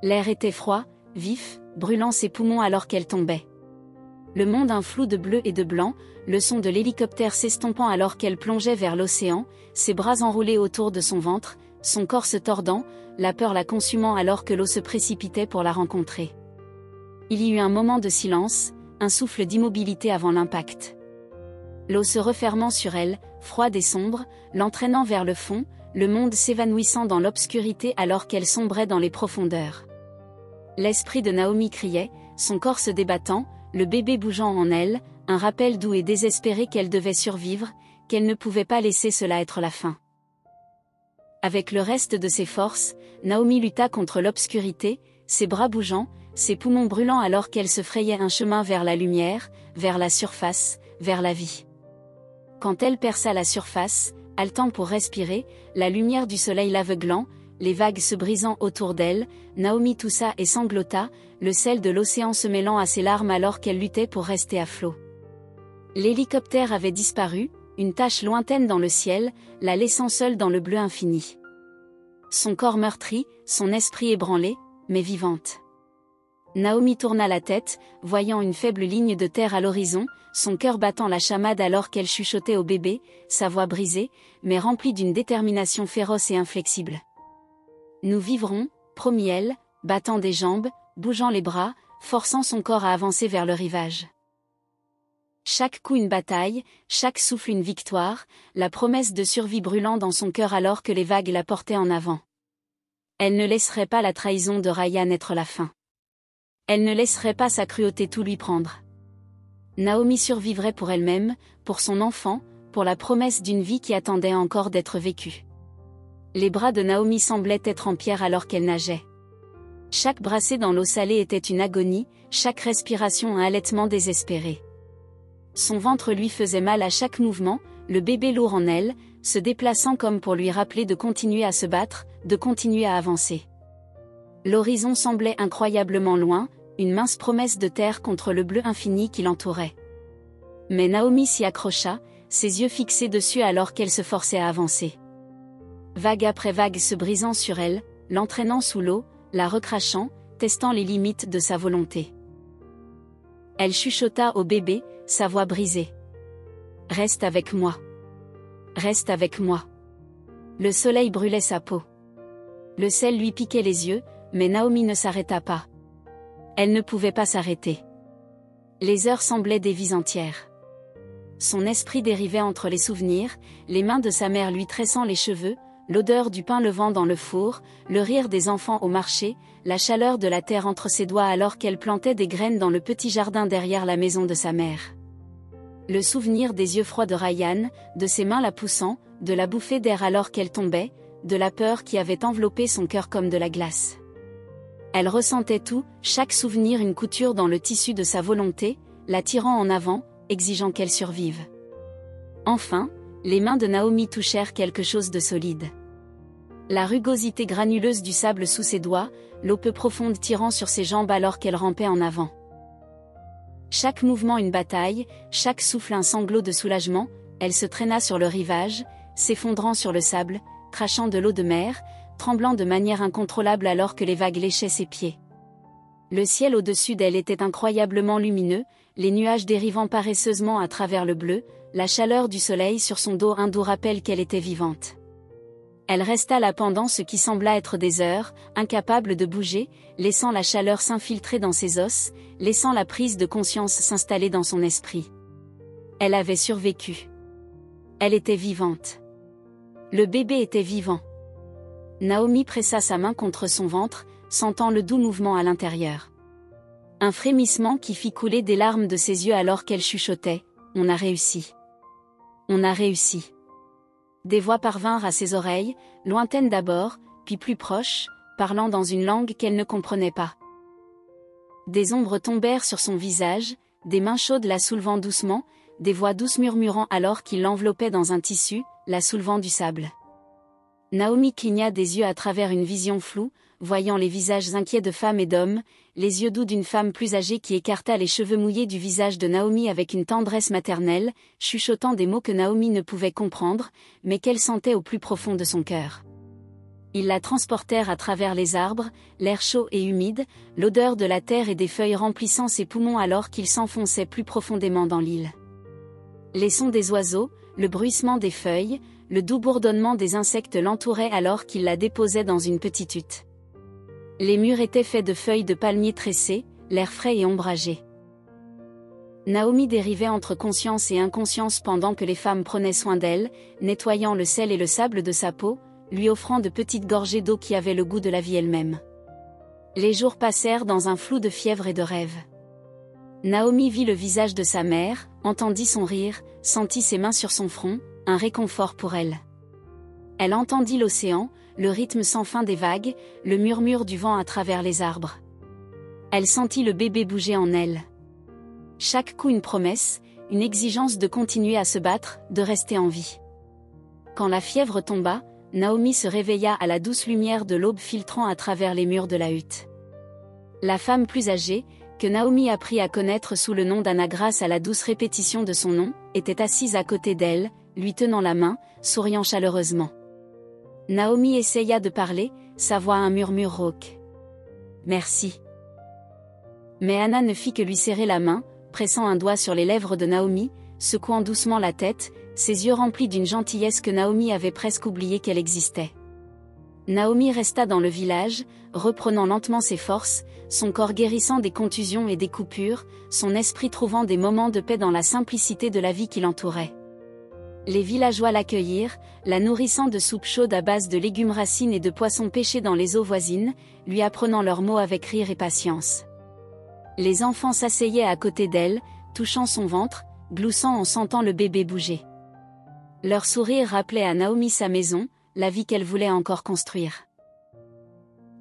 L'air était froid, vif, brûlant ses poumons alors qu'elle tombait. Le monde un flou de bleu et de blanc, le son de l'hélicoptère s'estompant alors qu'elle plongeait vers l'océan, ses bras enroulés autour de son ventre, son corps se tordant, la peur la consumant alors que l'eau se précipitait pour la rencontrer. Il y eut un moment de silence, un souffle d'immobilité avant l'impact. L'eau se refermant sur elle, froide et sombre, l'entraînant vers le fond, le monde s'évanouissant dans l'obscurité alors qu'elle sombrait dans les profondeurs. L'esprit de Naomi criait, son corps se débattant, le bébé bougeant en elle, un rappel doux et désespéré qu'elle devait survivre, qu'elle ne pouvait pas laisser cela être la fin. Avec le reste de ses forces, Naomi lutta contre l'obscurité, ses bras bougeant, ses poumons brûlant alors qu'elle se frayait un chemin vers la lumière, vers la surface, vers la vie. Quand elle perça la surface, haletant pour respirer, la lumière du soleil l'aveuglant, les vagues se brisant autour d'elle, Naomi toussa et sanglota, le sel de l'océan se mêlant à ses larmes alors qu'elle luttait pour rester à flot. L'hélicoptère avait disparu, une tache lointaine dans le ciel, la laissant seule dans le bleu infini. Son corps meurtri, son esprit ébranlé, mais vivante. Naomi tourna la tête, voyant une faible ligne de terre à l'horizon, son cœur battant la chamade alors qu'elle chuchotait au bébé, sa voix brisée, mais remplie d'une détermination féroce et inflexible. « Nous vivrons, » promit-elle, battant des jambes, bougeant les bras, forçant son corps à avancer vers le rivage. Chaque coup une bataille, chaque souffle une victoire, la promesse de survie brûlant dans son cœur alors que les vagues la portaient en avant. Elle ne laisserait pas la trahison de Ryan être la fin. Elle ne laisserait pas sa cruauté tout lui prendre. Naomi survivrait pour elle-même, pour son enfant, pour la promesse d'une vie qui attendait encore d'être vécue. Les bras de Naomi semblaient être en pierre alors qu'elle nageait. Chaque brassée dans l'eau salée était une agonie, chaque respiration un halètement désespéré. Son ventre lui faisait mal à chaque mouvement, le bébé lourd en elle, se déplaçant comme pour lui rappeler de continuer à se battre, de continuer à avancer. L'horizon semblait incroyablement loin, une mince promesse de terre contre le bleu infini qui l'entourait. Mais Naomi s'y accrocha, ses yeux fixés dessus alors qu'elle se forçait à avancer. Vague après vague se brisant sur elle, l'entraînant sous l'eau, la recrachant, testant les limites de sa volonté. Elle chuchota au bébé, sa voix brisée. « Reste avec moi. Reste avec moi. » Le soleil brûlait sa peau. Le sel lui piquait les yeux, mais Naomi ne s'arrêta pas. Elle ne pouvait pas s'arrêter. Les heures semblaient des vies entières. Son esprit dérivait entre les souvenirs, les mains de sa mère lui tressant les cheveux, l'odeur du pain levant dans le four, le rire des enfants au marché, la chaleur de la terre entre ses doigts alors qu'elle plantait des graines dans le petit jardin derrière la maison de sa mère. Le souvenir des yeux froids de Ryan, de ses mains la poussant, de la bouffée d'air alors qu'elle tombait, de la peur qui avait enveloppé son cœur comme de la glace. Elle ressentait tout, chaque souvenir une couture dans le tissu de sa volonté, la tirant en avant, exigeant qu'elle survive. Enfin, les mains de Naomi touchèrent quelque chose de solide. La rugosité granuleuse du sable sous ses doigts, l'eau peu profonde tirant sur ses jambes alors qu'elle rampait en avant. Chaque mouvement une bataille, chaque souffle un sanglot de soulagement, elle se traîna sur le rivage, s'effondrant sur le sable, crachant de l'eau de mer, tremblant de manière incontrôlable alors que les vagues léchaient ses pieds. Le ciel au-dessus d'elle était incroyablement lumineux, les nuages dérivant paresseusement à travers le bleu, la chaleur du soleil sur son dos un doux rappel qu'elle était vivante. Elle resta là pendant ce qui sembla être des heures, incapable de bouger, laissant la chaleur s'infiltrer dans ses os, laissant la prise de conscience s'installer dans son esprit. Elle avait survécu. Elle était vivante. Le bébé était vivant. Naomi pressa sa main contre son ventre, sentant le doux mouvement à l'intérieur. Un frémissement qui fit couler des larmes de ses yeux alors qu'elle chuchotait « On a réussi. On a réussi ». Des voix parvinrent à ses oreilles, lointaines d'abord, puis plus proches, parlant dans une langue qu'elle ne comprenait pas. Des ombres tombèrent sur son visage, des mains chaudes la soulevant doucement, des voix douces murmurant alors qu'il l'enveloppait dans un tissu, la soulevant du sable. Naomi cligna des yeux à travers une vision floue, voyant les visages inquiets de femmes et d'hommes, les yeux doux d'une femme plus âgée qui écarta les cheveux mouillés du visage de Naomi avec une tendresse maternelle, chuchotant des mots que Naomi ne pouvait comprendre, mais qu'elle sentait au plus profond de son cœur. Ils la transportèrent à travers les arbres, l'air chaud et humide, l'odeur de la terre et des feuilles remplissant ses poumons alors qu'il s'enfonçait plus profondément dans l'île. Les sons des oiseaux, le bruissement des feuilles, le doux bourdonnement des insectes l'entouraient alors qu'il la déposait dans une petite hutte. Les murs étaient faits de feuilles de palmier tressées, l'air frais et ombragé. Naomi dérivait entre conscience et inconscience pendant que les femmes prenaient soin d'elle, nettoyant le sel et le sable de sa peau, lui offrant de petites gorgées d'eau qui avaient le goût de la vie elle-même. Les jours passèrent dans un flou de fièvre et de rêve. Naomi vit le visage de sa mère, entendit son rire, sentit ses mains sur son front, un réconfort pour elle. Elle entendit l'océan, le rythme sans fin des vagues, le murmure du vent à travers les arbres. Elle sentit le bébé bouger en elle. Chaque coup une promesse, une exigence de continuer à se battre, de rester en vie. Quand la fièvre tomba, Naomi se réveilla à la douce lumière de l'aube filtrant à travers les murs de la hutte. La femme plus âgée, que Naomi apprit à connaître sous le nom d'Anna grâce à la douce répétition de son nom, était assise à côté d'elle, lui tenant la main, souriant chaleureusement. Naomi essaya de parler, sa voix un murmure rauque. « Merci. » Mais Anna ne fit que lui serrer la main, pressant un doigt sur les lèvres de Naomi, secouant doucement la tête, ses yeux remplis d'une gentillesse que Naomi avait presque oublié qu'elle existait. Naomi resta dans le village, reprenant lentement ses forces, son corps guérissant des contusions et des coupures, son esprit trouvant des moments de paix dans la simplicité de la vie qui l'entourait. Les villageois l'accueillirent, la nourrissant de soupe chaude à base de légumes racines et de poissons pêchés dans les eaux voisines, lui apprenant leurs mots avec rire et patience. Les enfants s'asseyaient à côté d'elle, touchant son ventre, gloussant en sentant le bébé bouger. Leur sourire rappelait à Naomi sa maison, la vie qu'elle voulait encore construire.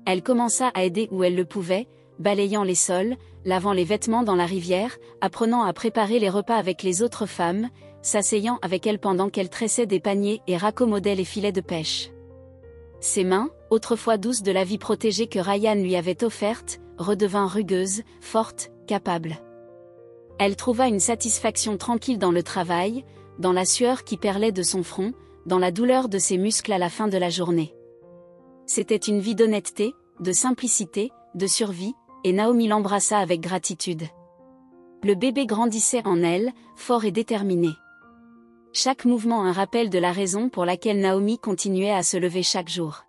Elle commença à aider où elle le pouvait, balayant les sols, lavant les vêtements dans la rivière, apprenant à préparer les repas avec les autres femmes, s'asseyant avec elle pendant qu'elle tressait des paniers et raccommodait les filets de pêche. Ses mains, autrefois douces de la vie protégée que Ryan lui avait offerte, redevinrent rugueuses, fortes, capables. Elle trouva une satisfaction tranquille dans le travail, dans la sueur qui perlait de son front, dans la douleur de ses muscles à la fin de la journée. C'était une vie d'honnêteté, de simplicité, de survie, et Naomi l'embrassa avec gratitude. Le bébé grandissait en elle, fort et déterminé. Chaque mouvement un rappel de la raison pour laquelle Naomi continuait à se lever chaque jour.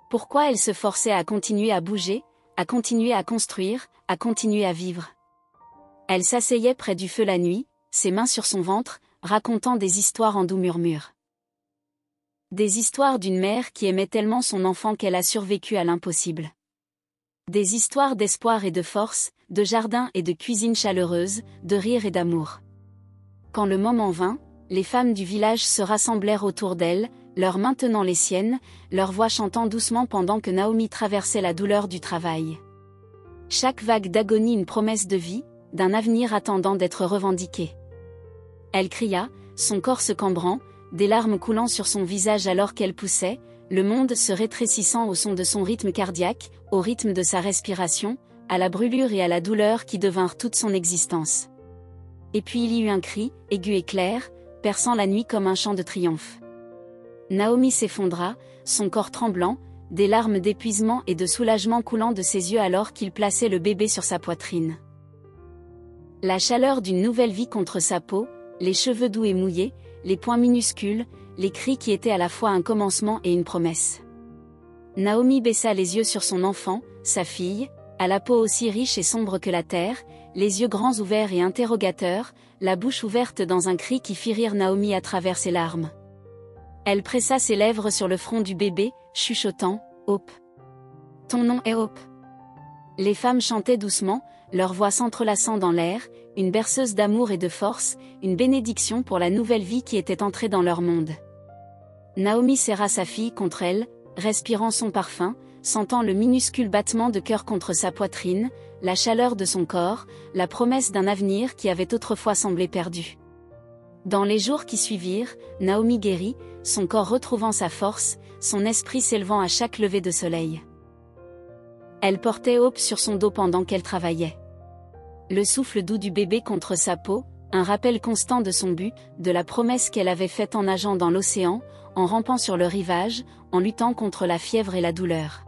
Pourquoi elle se forçait à continuer à bouger, à continuer à construire, à continuer à vivre. Elle s'asseyait près du feu la nuit, ses mains sur son ventre, racontant des histoires en doux murmures. Des histoires d'une mère qui aimait tellement son enfant qu'elle a survécu à l'impossible. Des histoires d'espoir et de force, de jardin et de cuisine chaleureuse, de rire et d'amour. Quand le moment vint, les femmes du village se rassemblèrent autour d'elle, leurs mains tenant les siennes, leurs voix chantant doucement pendant que Naomi traversait la douleur du travail. Chaque vague d'agonie une promesse de vie, d'un avenir attendant d'être revendiqué. Elle cria, son corps se cambrant, des larmes coulant sur son visage alors qu'elle poussait, le monde se rétrécissant au son de son rythme cardiaque, au rythme de sa respiration, à la brûlure et à la douleur qui devinrent toute son existence. Et puis il y eut un cri, aigu et clair, perçant la nuit comme un chant de triomphe. Naomi s'effondra, son corps tremblant, des larmes d'épuisement et de soulagement coulant de ses yeux alors qu'il plaçait le bébé sur sa poitrine. La chaleur d'une nouvelle vie contre sa peau, les cheveux doux et mouillés, les poings minuscules, les cris qui étaient à la fois un commencement et une promesse. Naomi baissa les yeux sur son enfant, sa fille, à la peau aussi riche et sombre que la terre, les yeux grands ouverts et interrogateurs, la bouche ouverte dans un cri qui fit rire Naomi à travers ses larmes. Elle pressa ses lèvres sur le front du bébé, chuchotant « Hope. Ton nom est Hope. » Les femmes chantaient doucement, leurs voix s'entrelaçant dans l'air, une berceuse d'amour et de force, une bénédiction pour la nouvelle vie qui était entrée dans leur monde. Naomi serra sa fille contre elle, respirant son parfum, sentant le minuscule battement de cœur contre sa poitrine, la chaleur de son corps, la promesse d'un avenir qui avait autrefois semblé perdu. Dans les jours qui suivirent, Naomi guérit, son corps retrouvant sa force, son esprit s'élevant à chaque lever de soleil. Elle portait Hope sur son dos pendant qu'elle travaillait. Le souffle doux du bébé contre sa peau, un rappel constant de son but, de la promesse qu'elle avait faite en nageant dans l'océan, en rampant sur le rivage, en luttant contre la fièvre et la douleur.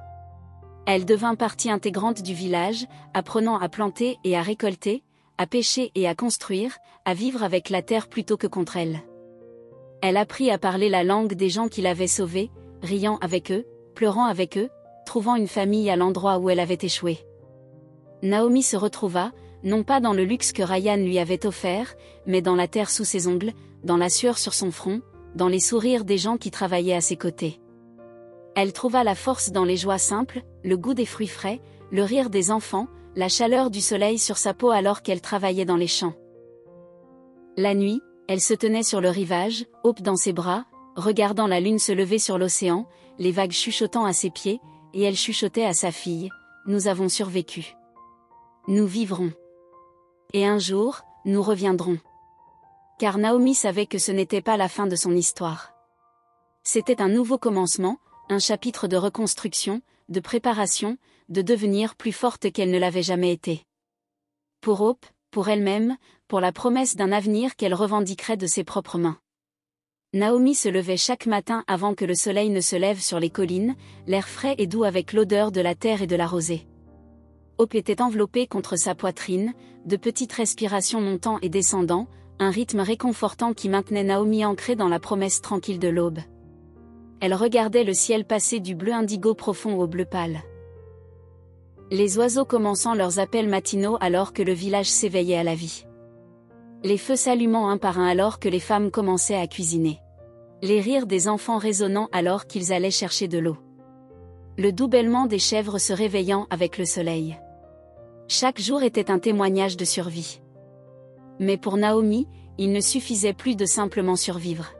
Elle devint partie intégrante du village, apprenant à planter et à récolter, à pêcher et à construire, à vivre avec la terre plutôt que contre elle. Elle apprit à parler la langue des gens qui l'avaient sauvée, riant avec eux, pleurant avec eux, trouvant une famille à l'endroit où elle avait échoué. Naomi se retrouva, non pas dans le luxe que Ryan lui avait offert, mais dans la terre sous ses ongles, dans la sueur sur son front, dans les sourires des gens qui travaillaient à ses côtés. Elle trouva la force dans les joies simples, le goût des fruits frais, le rire des enfants, la chaleur du soleil sur sa peau alors qu'elle travaillait dans les champs. La nuit, elle se tenait sur le rivage, Hope dans ses bras, regardant la lune se lever sur l'océan, les vagues chuchotant à ses pieds, et elle chuchotait à sa fille, « Nous avons survécu. Nous vivrons. Et un jour, nous reviendrons. » Car Naomi savait que ce n'était pas la fin de son histoire. C'était un nouveau commencement, un chapitre de reconstruction, de préparation, de devenir plus forte qu'elle ne l'avait jamais été. Pour Hope, pour elle-même, pour la promesse d'un avenir qu'elle revendiquerait de ses propres mains. Naomi se levait chaque matin avant que le soleil ne se lève sur les collines, l'air frais et doux avec l'odeur de la terre et de la rosée. Hope était enveloppée contre sa poitrine, de petites respirations montant et descendant, un rythme réconfortant qui maintenait Naomi ancrée dans la promesse tranquille de l'aube. Elle regardait le ciel passer du bleu indigo profond au bleu pâle. Les oiseaux commençant leurs appels matinaux alors que le village s'éveillait à la vie. Les feux s'allumant un par un alors que les femmes commençaient à cuisiner. Les rires des enfants résonnant alors qu'ils allaient chercher de l'eau. Le doux bêlement des chèvres se réveillant avec le soleil. Chaque jour était un témoignage de survie. Mais pour Naomi, il ne suffisait plus de simplement survivre.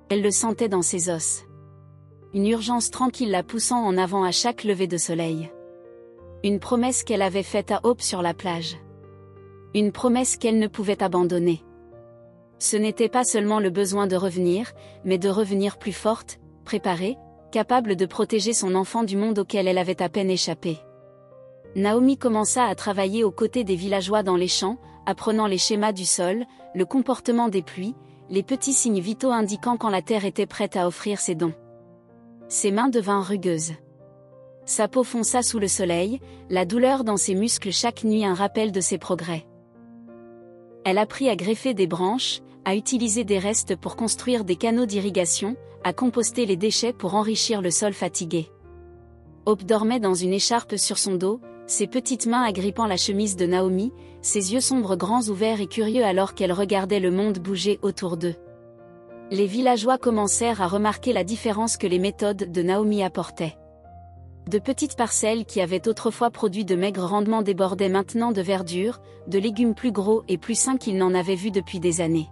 Elle le sentait dans ses os. Une urgence tranquille la poussant en avant à chaque lever de soleil. Une promesse qu'elle avait faite à Hope sur la plage. Une promesse qu'elle ne pouvait abandonner. Ce n'était pas seulement le besoin de revenir, mais de revenir plus forte, préparée, capable de protéger son enfant du monde auquel elle avait à peine échappé. Naomi commença à travailler aux côtés des villageois dans les champs, apprenant les schémas du sol, le comportement des pluies, les petits signes vitaux indiquant quand la terre était prête à offrir ses dons. Ses mains devinrent rugueuses. Sa peau fonça sous le soleil, la douleur dans ses muscles chaque nuit un rappel de ses progrès. Elle apprit à greffer des branches, à utiliser des restes pour construire des canaux d'irrigation, à composter les déchets pour enrichir le sol fatigué. Hope dormait dans une écharpe sur son dos, ses petites mains agrippant la chemise de Naomi, ses yeux sombres grands ouverts et curieux alors qu'elle regardait le monde bouger autour d'eux. Les villageois commencèrent à remarquer la différence que les méthodes de Naomi apportaient. De petites parcelles qui avaient autrefois produit de maigres rendements débordaient maintenant de verdure, de légumes plus gros et plus sains qu'ils n'en avaient vu depuis des années.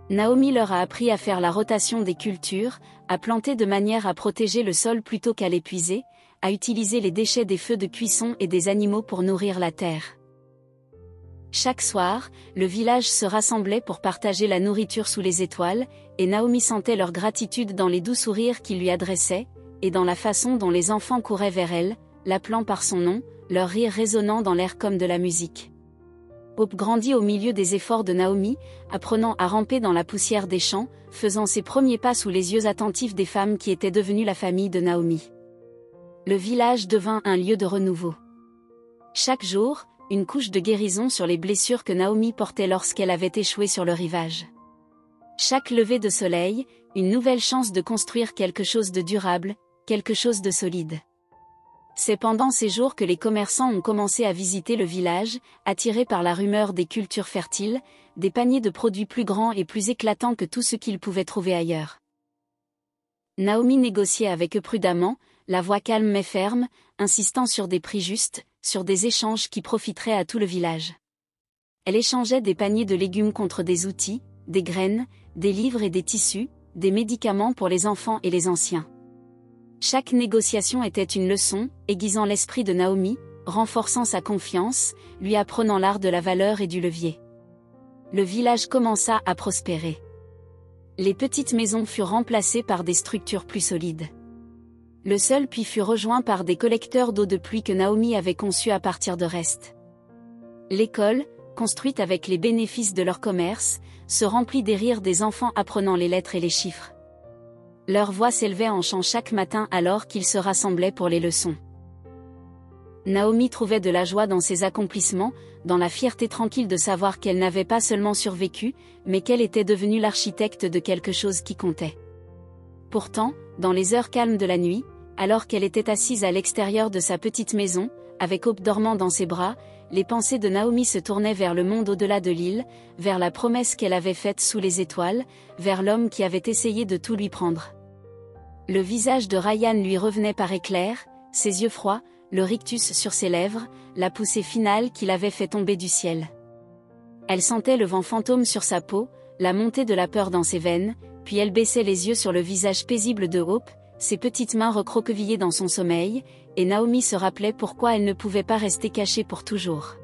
Naomi leur a appris à faire la rotation des cultures, à planter de manière à protéger le sol plutôt qu'à l'épuiser, à utiliser les déchets des feux de cuisson et des animaux pour nourrir la terre. Chaque soir, le village se rassemblait pour partager la nourriture sous les étoiles, et Naomi sentait leur gratitude dans les doux sourires qu'ils lui adressaient, et dans la façon dont les enfants couraient vers elle, l'appelant par son nom, leur rire résonnant dans l'air comme de la musique. Hope grandit au milieu des efforts de Naomi, apprenant à ramper dans la poussière des champs, faisant ses premiers pas sous les yeux attentifs des femmes qui étaient devenues la famille de Naomi. Le village devint un lieu de renouveau. Chaque jour, une couche de guérison sur les blessures que Naomi portait lorsqu'elle avait échoué sur le rivage. Chaque lever de soleil, une nouvelle chance de construire quelque chose de durable, quelque chose de solide. C'est pendant ces jours que les commerçants ont commencé à visiter le village, attirés par la rumeur des cultures fertiles, des paniers de produits plus grands et plus éclatants que tout ce qu'ils pouvaient trouver ailleurs. Naomi négociait avec eux prudemment, la voix calme mais ferme, insistant sur des prix justes, sur des échanges qui profiteraient à tout le village. Elle échangeait des paniers de légumes contre des outils, des graines, des livres et des tissus, des médicaments pour les enfants et les anciens. Chaque négociation était une leçon, aiguisant l'esprit de Naomi, renforçant sa confiance, lui apprenant l'art de la valeur et du levier. Le village commença à prospérer. Les petites maisons furent remplacées par des structures plus solides. Le seul puits fut rejoint par des collecteurs d'eau de pluie que Naomi avait conçus à partir de restes. L'école, construite avec les bénéfices de leur commerce, se remplit des rires des enfants apprenant les lettres et les chiffres. Leur voix s'élevait en chant chaque matin alors qu'ils se rassemblaient pour les leçons. Naomi trouvait de la joie dans ses accomplissements, dans la fierté tranquille de savoir qu'elle n'avait pas seulement survécu, mais qu'elle était devenue l'architecte de quelque chose qui comptait. Pourtant, dans les heures calmes de la nuit, alors qu'elle était assise à l'extérieur de sa petite maison, avec Hope dormant dans ses bras, les pensées de Naomi se tournaient vers le monde au-delà de l'île, vers la promesse qu'elle avait faite sous les étoiles, vers l'homme qui avait essayé de tout lui prendre. Le visage de Ryan lui revenait par éclairs, ses yeux froids, le rictus sur ses lèvres, la poussée finale qu'il avait fait tomber du ciel. Elle sentait le vent fantôme sur sa peau, la montée de la peur dans ses veines, puis elle baissait les yeux sur le visage paisible de Hope, ses petites mains recroquevillées dans son sommeil, et Naomi se rappelait pourquoi elle ne pouvait pas rester cachée pour toujours.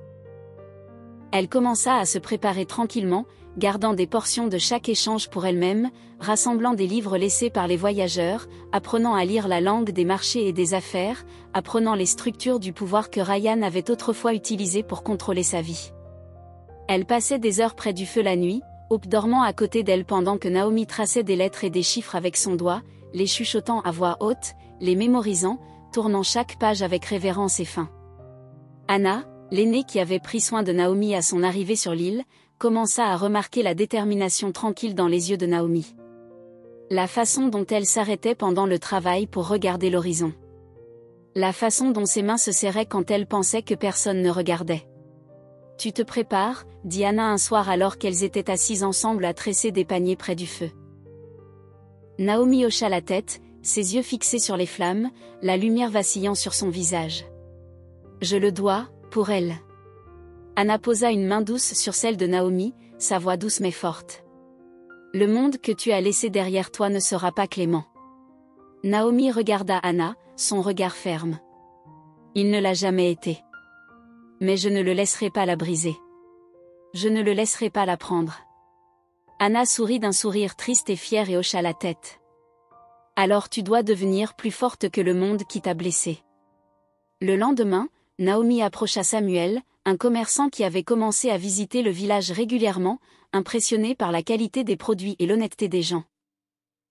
Elle commença à se préparer tranquillement, gardant des portions de chaque échange pour elle-même, rassemblant des livres laissés par les voyageurs, apprenant à lire la langue des marchés et des affaires, apprenant les structures du pouvoir que Ryan avait autrefois utilisées pour contrôler sa vie. Elle passait des heures près du feu la nuit, Hope dormant à côté d'elle pendant que Naomi traçait des lettres et des chiffres avec son doigt, les chuchotant à voix haute, les mémorisant, tournant chaque page avec révérence et faim. Anna, l'aînée qui avait pris soin de Naomi à son arrivée sur l'île, commença à remarquer la détermination tranquille dans les yeux de Naomi. La façon dont elle s'arrêtait pendant le travail pour regarder l'horizon. La façon dont ses mains se serraient quand elle pensait que personne ne regardait. « Tu te prépares » dit Anna un soir alors qu'elles étaient assises ensemble à tresser des paniers près du feu. Naomi hocha la tête, ses yeux fixés sur les flammes, la lumière vacillant sur son visage. « Je le dois, pour elle. » Anna posa une main douce sur celle de Naomi, sa voix douce mais forte. « Le monde que tu as laissé derrière toi ne sera pas clément. » Naomi regarda Anna, son regard ferme. « Il ne l'a jamais été. Mais je ne le laisserai pas la briser. Je ne le laisserai pas la prendre. » Anna sourit d'un sourire triste et fier et hocha la tête. « Alors tu dois devenir plus forte que le monde qui t'a blessée. » Le lendemain, Naomi approcha Samuel, un commerçant qui avait commencé à visiter le village régulièrement, impressionné par la qualité des produits et l'honnêteté des gens.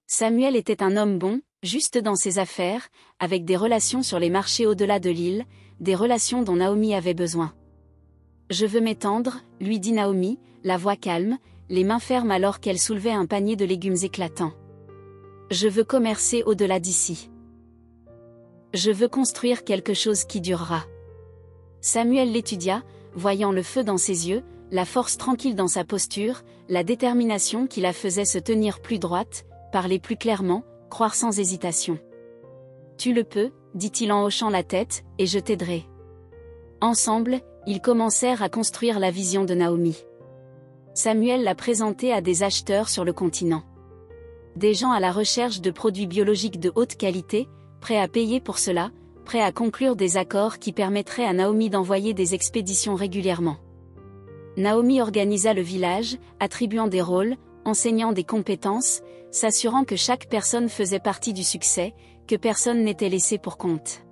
Samuel était un homme bon, juste dans ses affaires, avec des relations sur les marchés au-delà de l'île, des relations dont Naomi avait besoin. « Je veux m'étendre » lui dit Naomi, la voix calme, les mains fermes alors qu'elle soulevait un panier de légumes éclatants. « Je veux commercer au-delà d'ici. Je veux construire quelque chose qui durera. » Samuel l'étudia, voyant le feu dans ses yeux, la force tranquille dans sa posture, la détermination qui la faisait se tenir plus droite, parler plus clairement, croire sans hésitation. « Tu le peux » dit-il en hochant la tête, « et je t'aiderai. » Ensemble, ils commencèrent à construire la vision de Naomi. Samuel l'a présentée à des acheteurs sur le continent. Des gens à la recherche de produits biologiques de haute qualité, prêts à payer pour cela, prêts à conclure des accords qui permettraient à Naomi d'envoyer des expéditions régulièrement. Naomi organisa le village, attribuant des rôles, enseignant des compétences, s'assurant que chaque personne faisait partie du succès, que personne n'était laissé pour compte.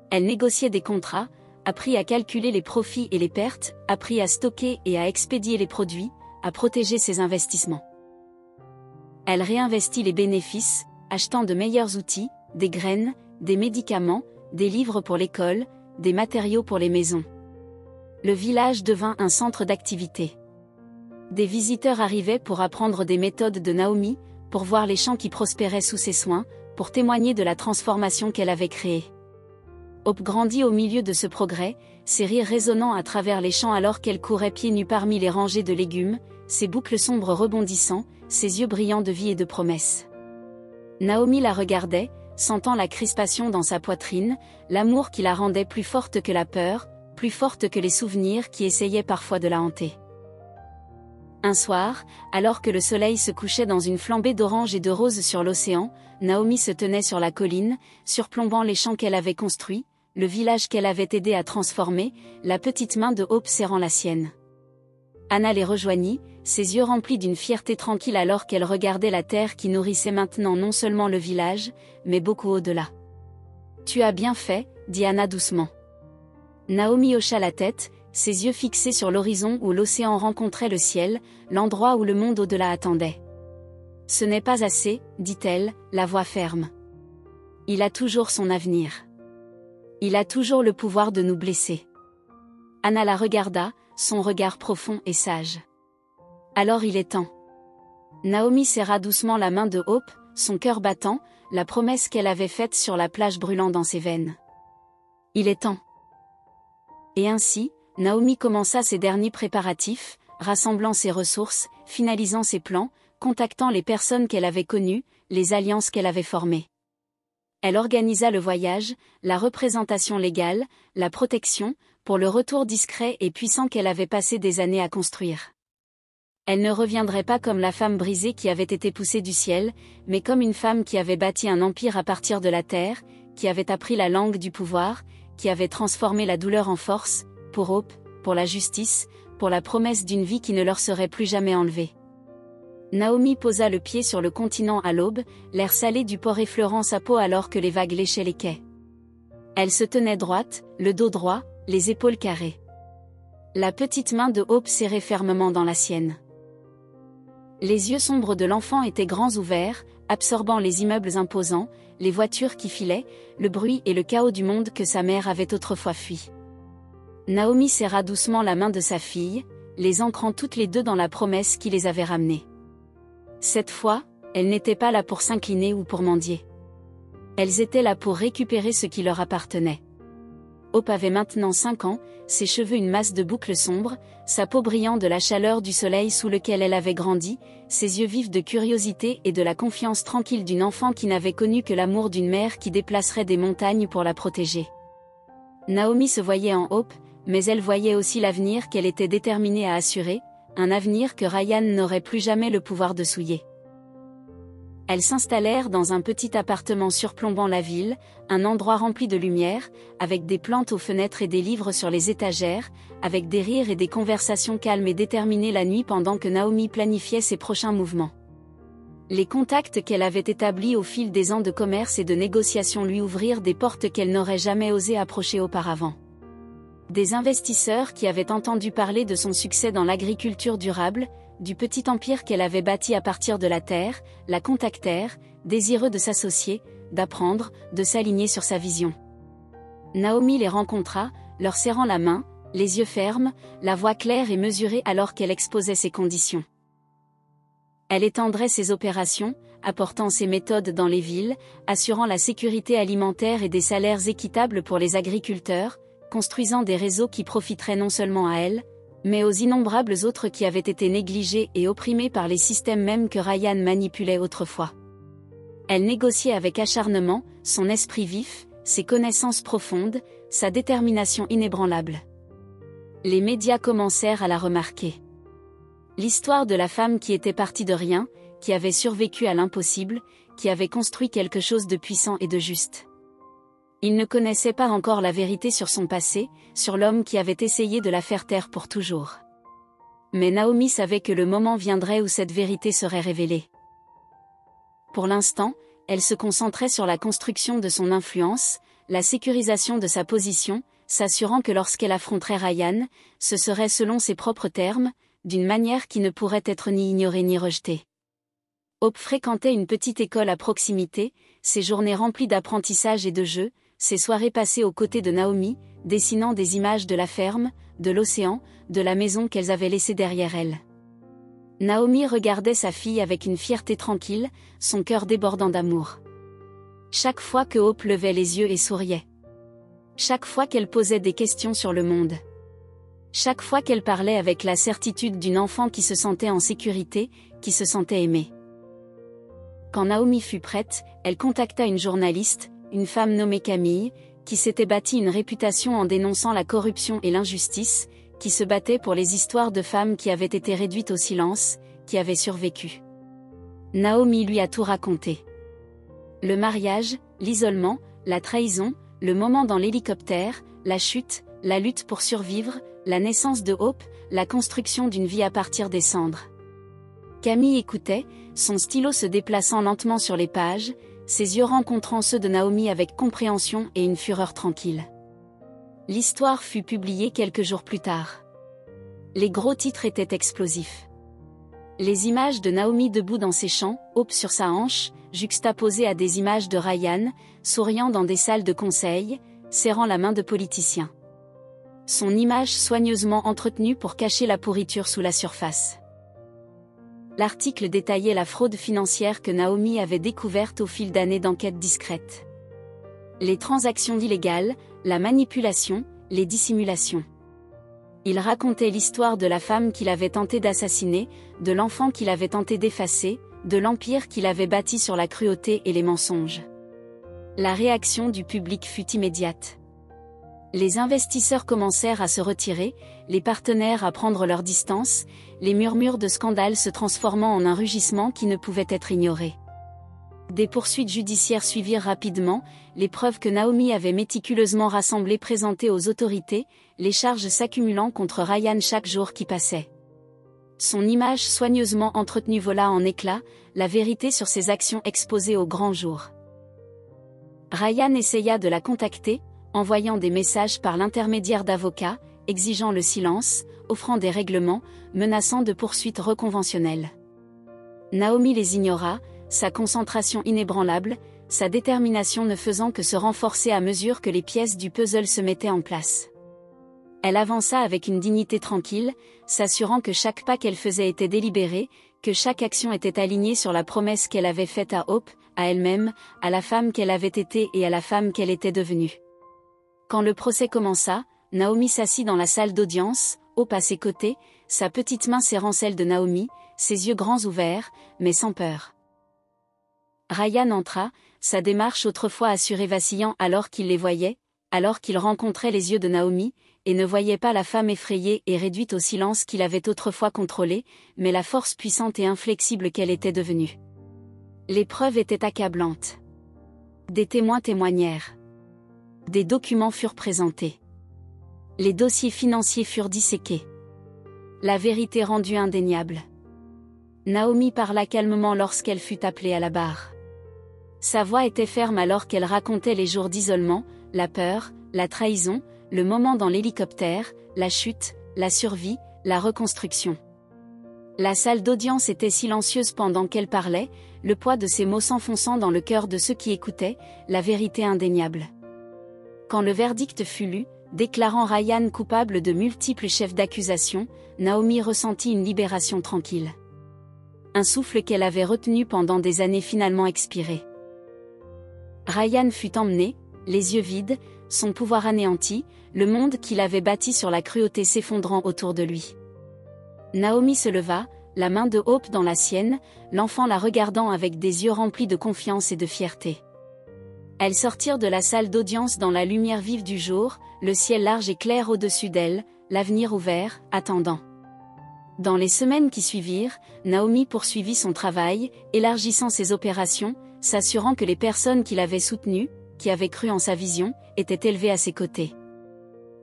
Elle négociait des contrats, apprit à calculer les profits et les pertes, apprit à stocker et à expédier les produits, à protéger ses investissements. Elle réinvestit les bénéfices, achetant de meilleurs outils, des graines, des médicaments, des livres pour l'école, des matériaux pour les maisons. Le village devint un centre d'activité. Des visiteurs arrivaient pour apprendre des méthodes de Naomi, pour voir les champs qui prospéraient sous ses soins, pour témoigner de la transformation qu'elle avait créée. Hope grandit au milieu de ce progrès, ses rires résonnant à travers les champs alors qu'elle courait pieds nus parmi les rangées de légumes, ses boucles sombres rebondissant, ses yeux brillants de vie et de promesses. Naomi la regardait, sentant la crispation dans sa poitrine, l'amour qui la rendait plus forte que la peur, plus forte que les souvenirs qui essayaient parfois de la hanter. Un soir, alors que le soleil se couchait dans une flambée d'orange et de rose sur l'océan, Naomi se tenait sur la colline, surplombant les champs qu'elle avait construits, le village qu'elle avait aidé à transformer, la petite main de Hope serrant la sienne. Anna les rejoignit, ses yeux remplis d'une fierté tranquille alors qu'elle regardait la terre qui nourrissait maintenant non seulement le village, mais beaucoup au-delà. « Tu as bien fait, » dit Anna doucement. Naomi hocha la tête, ses yeux fixés sur l'horizon où l'océan rencontrait le ciel, l'endroit où le monde au-delà attendait. « Ce n'est pas assez, dit-elle, la voix ferme. Il a toujours son avenir. Il a toujours le pouvoir de nous blesser. » Anna la regarda, son regard profond et sage. « Alors il est temps. » Naomi serra doucement la main de Hope, son cœur battant, la promesse qu'elle avait faite sur la plage brûlant dans ses veines. « Il est temps. » Et ainsi, Naomi commença ses derniers préparatifs, rassemblant ses ressources, finalisant ses plans, contactant les personnes qu'elle avait connues, les alliances qu'elle avait formées. Elle organisa le voyage, la représentation légale, la protection, pour le retour discret et puissant qu'elle avait passé des années à construire. Elle ne reviendrait pas comme la femme brisée qui avait été poussée du ciel, mais comme une femme qui avait bâti un empire à partir de la terre, qui avait appris la langue du pouvoir, qui avait transformé la douleur en force, pour Hope, pour la justice, pour la promesse d'une vie qui ne leur serait plus jamais enlevée. Naomi posa le pied sur le continent à l'aube, l'air salé du port effleurant sa peau alors que les vagues léchaient les quais. Elle se tenait droite, le dos droit, les épaules carrées. La petite main de Hope serrait fermement dans la sienne. Les yeux sombres de l'enfant étaient grands ouverts, absorbant les immeubles imposants, les voitures qui filaient, le bruit et le chaos du monde que sa mère avait autrefois fui. Naomi serra doucement la main de sa fille, les ancrant toutes les deux dans la promesse qui les avait ramenées. Cette fois, elles n'étaient pas là pour s'incliner ou pour mendier. Elles étaient là pour récupérer ce qui leur appartenait. Hope avait maintenant 5 ans, ses cheveux une masse de boucles sombres, sa peau brillant de la chaleur du soleil sous lequel elle avait grandi, ses yeux vifs de curiosité et de la confiance tranquille d'une enfant qui n'avait connu que l'amour d'une mère qui déplacerait des montagnes pour la protéger. Naomi se voyait en Hope, mais elle voyait aussi l'avenir qu'elle était déterminée à assurer, un avenir que Ryan n'aurait plus jamais le pouvoir de souiller. Elles s'installèrent dans un petit appartement surplombant la ville, un endroit rempli de lumière, avec des plantes aux fenêtres et des livres sur les étagères, avec des rires et des conversations calmes et déterminées la nuit pendant que Naomi planifiait ses prochains mouvements. Les contacts qu'elle avait établis au fil des ans de commerce et de négociations lui ouvrirent des portes qu'elle n'aurait jamais osé approcher auparavant. Des investisseurs qui avaient entendu parler de son succès dans l'agriculture durable, du petit empire qu'elle avait bâti à partir de la terre, la contactèrent, désireux de s'associer, d'apprendre, de s'aligner sur sa vision. Naomi les rencontra, leur serrant la main, les yeux fermes, la voix claire et mesurée alors qu'elle exposait ses conditions. Elle étendrait ses opérations, apportant ses méthodes dans les villes, assurant la sécurité alimentaire et des salaires équitables pour les agriculteurs, construisant des réseaux qui profiteraient non seulement à elle, mais aux innombrables autres qui avaient été négligés et opprimés par les systèmes mêmes que Ryan manipulait autrefois. Elle négociait avec acharnement, son esprit vif, ses connaissances profondes, sa détermination inébranlable. Les médias commencèrent à la remarquer. L'histoire de la femme qui était partie de rien, qui avait survécu à l'impossible, qui avait construit quelque chose de puissant et de juste. Il ne connaissait pas encore la vérité sur son passé, sur l'homme qui avait essayé de la faire taire pour toujours. Mais Naomi savait que le moment viendrait où cette vérité serait révélée. Pour l'instant, elle se concentrait sur la construction de son influence, la sécurisation de sa position, s'assurant que lorsqu'elle affronterait Ryan, ce serait selon ses propres termes, d'une manière qui ne pourrait être ni ignorée ni rejetée. Hope fréquentait une petite école à proximité, ses journées remplies d'apprentissage et de jeux, ses soirées passées aux côtés de Naomi, dessinant des images de la ferme, de l'océan, de la maison qu'elles avaient laissée derrière elles. Naomi regardait sa fille avec une fierté tranquille, son cœur débordant d'amour. Chaque fois que Hope levait les yeux et souriait. Chaque fois qu'elle posait des questions sur le monde. Chaque fois qu'elle parlait avec la certitude d'une enfant qui se sentait en sécurité, qui se sentait aimée. Quand Naomi fut prête, elle contacta une journaliste, une femme nommée Camille, qui s'était bâtie une réputation en dénonçant la corruption et l'injustice, qui se battait pour les histoires de femmes qui avaient été réduites au silence, qui avaient survécu. Naomi lui a tout raconté. Le mariage, l'isolement, la trahison, le moment dans l'hélicoptère, la chute, la lutte pour survivre, la naissance de Hope, la construction d'une vie à partir des cendres. Camille écoutait, son stylo se déplaçant lentement sur les pages, ses yeux rencontrant ceux de Naomi avec compréhension et une fureur tranquille. L'histoire fut publiée quelques jours plus tard. Les gros titres étaient explosifs. Les images de Naomi debout dans ses champs, Hope sur sa hanche, juxtaposées à des images de Ryan, souriant dans des salles de conseil, serrant la main de politiciens. Son image soigneusement entretenue pour cacher la pourriture sous la surface. L'article détaillait la fraude financière que Naomi avait découverte au fil d'années d'enquêtes discrètes. Les transactions illégales, la manipulation, les dissimulations. Il racontait l'histoire de la femme qu'il avait tenté d'assassiner, de l'enfant qu'il avait tenté d'effacer, de l'empire qu'il avait bâti sur la cruauté et les mensonges. La réaction du public fut immédiate. Les investisseurs commencèrent à se retirer, les partenaires à prendre leur distance, les murmures de scandale se transformant en un rugissement qui ne pouvait être ignoré. Des poursuites judiciaires suivirent rapidement, les preuves que Naomi avait méticuleusement rassemblées présentées aux autorités, les charges s'accumulant contre Ryan chaque jour qui passait. Son image soigneusement entretenue vola en éclats, la vérité sur ses actions exposée au grand jour. Ryan essaya de la contacter, envoyant des messages par l'intermédiaire d'avocats, exigeant le silence, offrant des règlements, menaçant de poursuites reconventionnelles. Naomi les ignora, sa concentration inébranlable, sa détermination ne faisant que se renforcer à mesure que les pièces du puzzle se mettaient en place. Elle avança avec une dignité tranquille, s'assurant que chaque pas qu'elle faisait était délibéré, que chaque action était alignée sur la promesse qu'elle avait faite à Hope, à elle-même, à la femme qu'elle avait été et à la femme qu'elle était devenue. Quand le procès commença, Naomi s'assit dans la salle d'audience, Hope à ses côtés, sa petite main serrant celle de Naomi, ses yeux grands ouverts, mais sans peur. Ryan entra, sa démarche autrefois assurée vacillant alors qu'il les voyait, alors qu'il rencontrait les yeux de Naomi, et ne voyait pas la femme effrayée et réduite au silence qu'il avait autrefois contrôlée, mais la force puissante et inflexible qu'elle était devenue. Les preuves étaient accablantes. Des témoins témoignèrent. Des documents furent présentés. Les dossiers financiers furent disséqués. La vérité rendue indéniable. Naomi parla calmement lorsqu'elle fut appelée à la barre. Sa voix était ferme alors qu'elle racontait les jours d'isolement, la peur, la trahison, le moment dans l'hélicoptère, la chute, la survie, la reconstruction. La salle d'audience était silencieuse pendant qu'elle parlait, le poids de ses mots s'enfonçant dans le cœur de ceux qui écoutaient, la vérité indéniable. Quand le verdict fut lu, déclarant Ryan coupable de multiples chefs d'accusation, Naomi ressentit une libération tranquille. Un souffle qu'elle avait retenu pendant des années finalement expiré. Ryan fut emmené, les yeux vides, son pouvoir anéanti, le monde qu'il avait bâti sur la cruauté s'effondrant autour de lui. Naomi se leva, la main de Hope dans la sienne, l'enfant la regardant avec des yeux remplis de confiance et de fierté. Elles sortirent de la salle d'audience dans la lumière vive du jour, le ciel large et clair au-dessus d'elles, l'avenir ouvert, attendant. Dans les semaines qui suivirent, Naomi poursuivit son travail, élargissant ses opérations, s'assurant que les personnes qui l'avaient soutenue, qui avaient cru en sa vision, étaient élevées à ses côtés.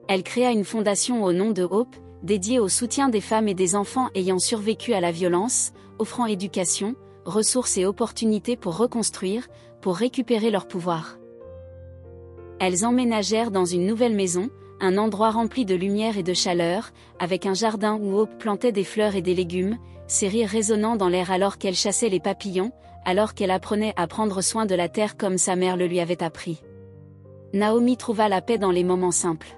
Elle créa une fondation au nom de Hope, dédié au soutien des femmes et des enfants ayant survécu à la violence, offrant éducation, ressources et opportunités pour reconstruire, pour récupérer leur pouvoir. Elles emménagèrent dans une nouvelle maison, un endroit rempli de lumière et de chaleur, avec un jardin où Hope plantait des fleurs et des légumes, ses rires résonnant dans l'air alors qu'elle chassait les papillons, alors qu'elle apprenait à prendre soin de la terre comme sa mère le lui avait appris. Naomi trouva la paix dans les moments simples.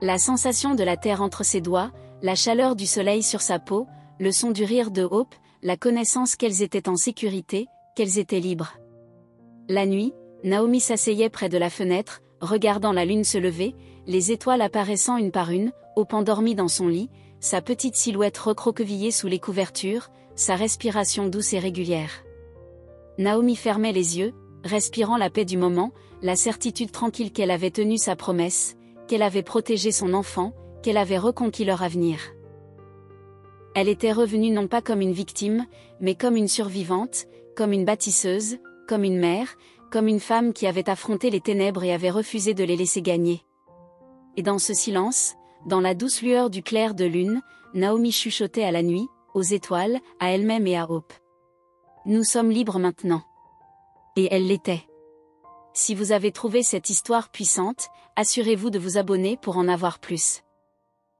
La sensation de la terre entre ses doigts, la chaleur du soleil sur sa peau, le son du rire de Hope, la connaissance qu'elles étaient en sécurité, qu'elles étaient libres. La nuit, Naomi s'asseyait près de la fenêtre, regardant la lune se lever, les étoiles apparaissant une par une, Hope endormie dans son lit, sa petite silhouette recroquevillée sous les couvertures, sa respiration douce et régulière. Naomi fermait les yeux, respirant la paix du moment, la certitude tranquille qu'elle avait tenu sa promesse, qu'elle avait protégé son enfant, qu'elle avait reconquis leur avenir. Elle était revenue non pas comme une victime, mais comme une survivante, comme une bâtisseuse, comme une mère, comme une femme qui avait affronté les ténèbres et avait refusé de les laisser gagner. Et dans ce silence, dans la douce lueur du clair de lune, Naomi chuchotait à la nuit, aux étoiles, à elle-même et à Hope. Nous sommes libres maintenant. Et elle l'était. Si vous avez trouvé cette histoire puissante, assurez-vous de vous abonner pour en avoir plus.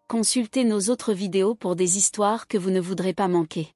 Consultez nos autres vidéos pour des histoires que vous ne voudrez pas manquer.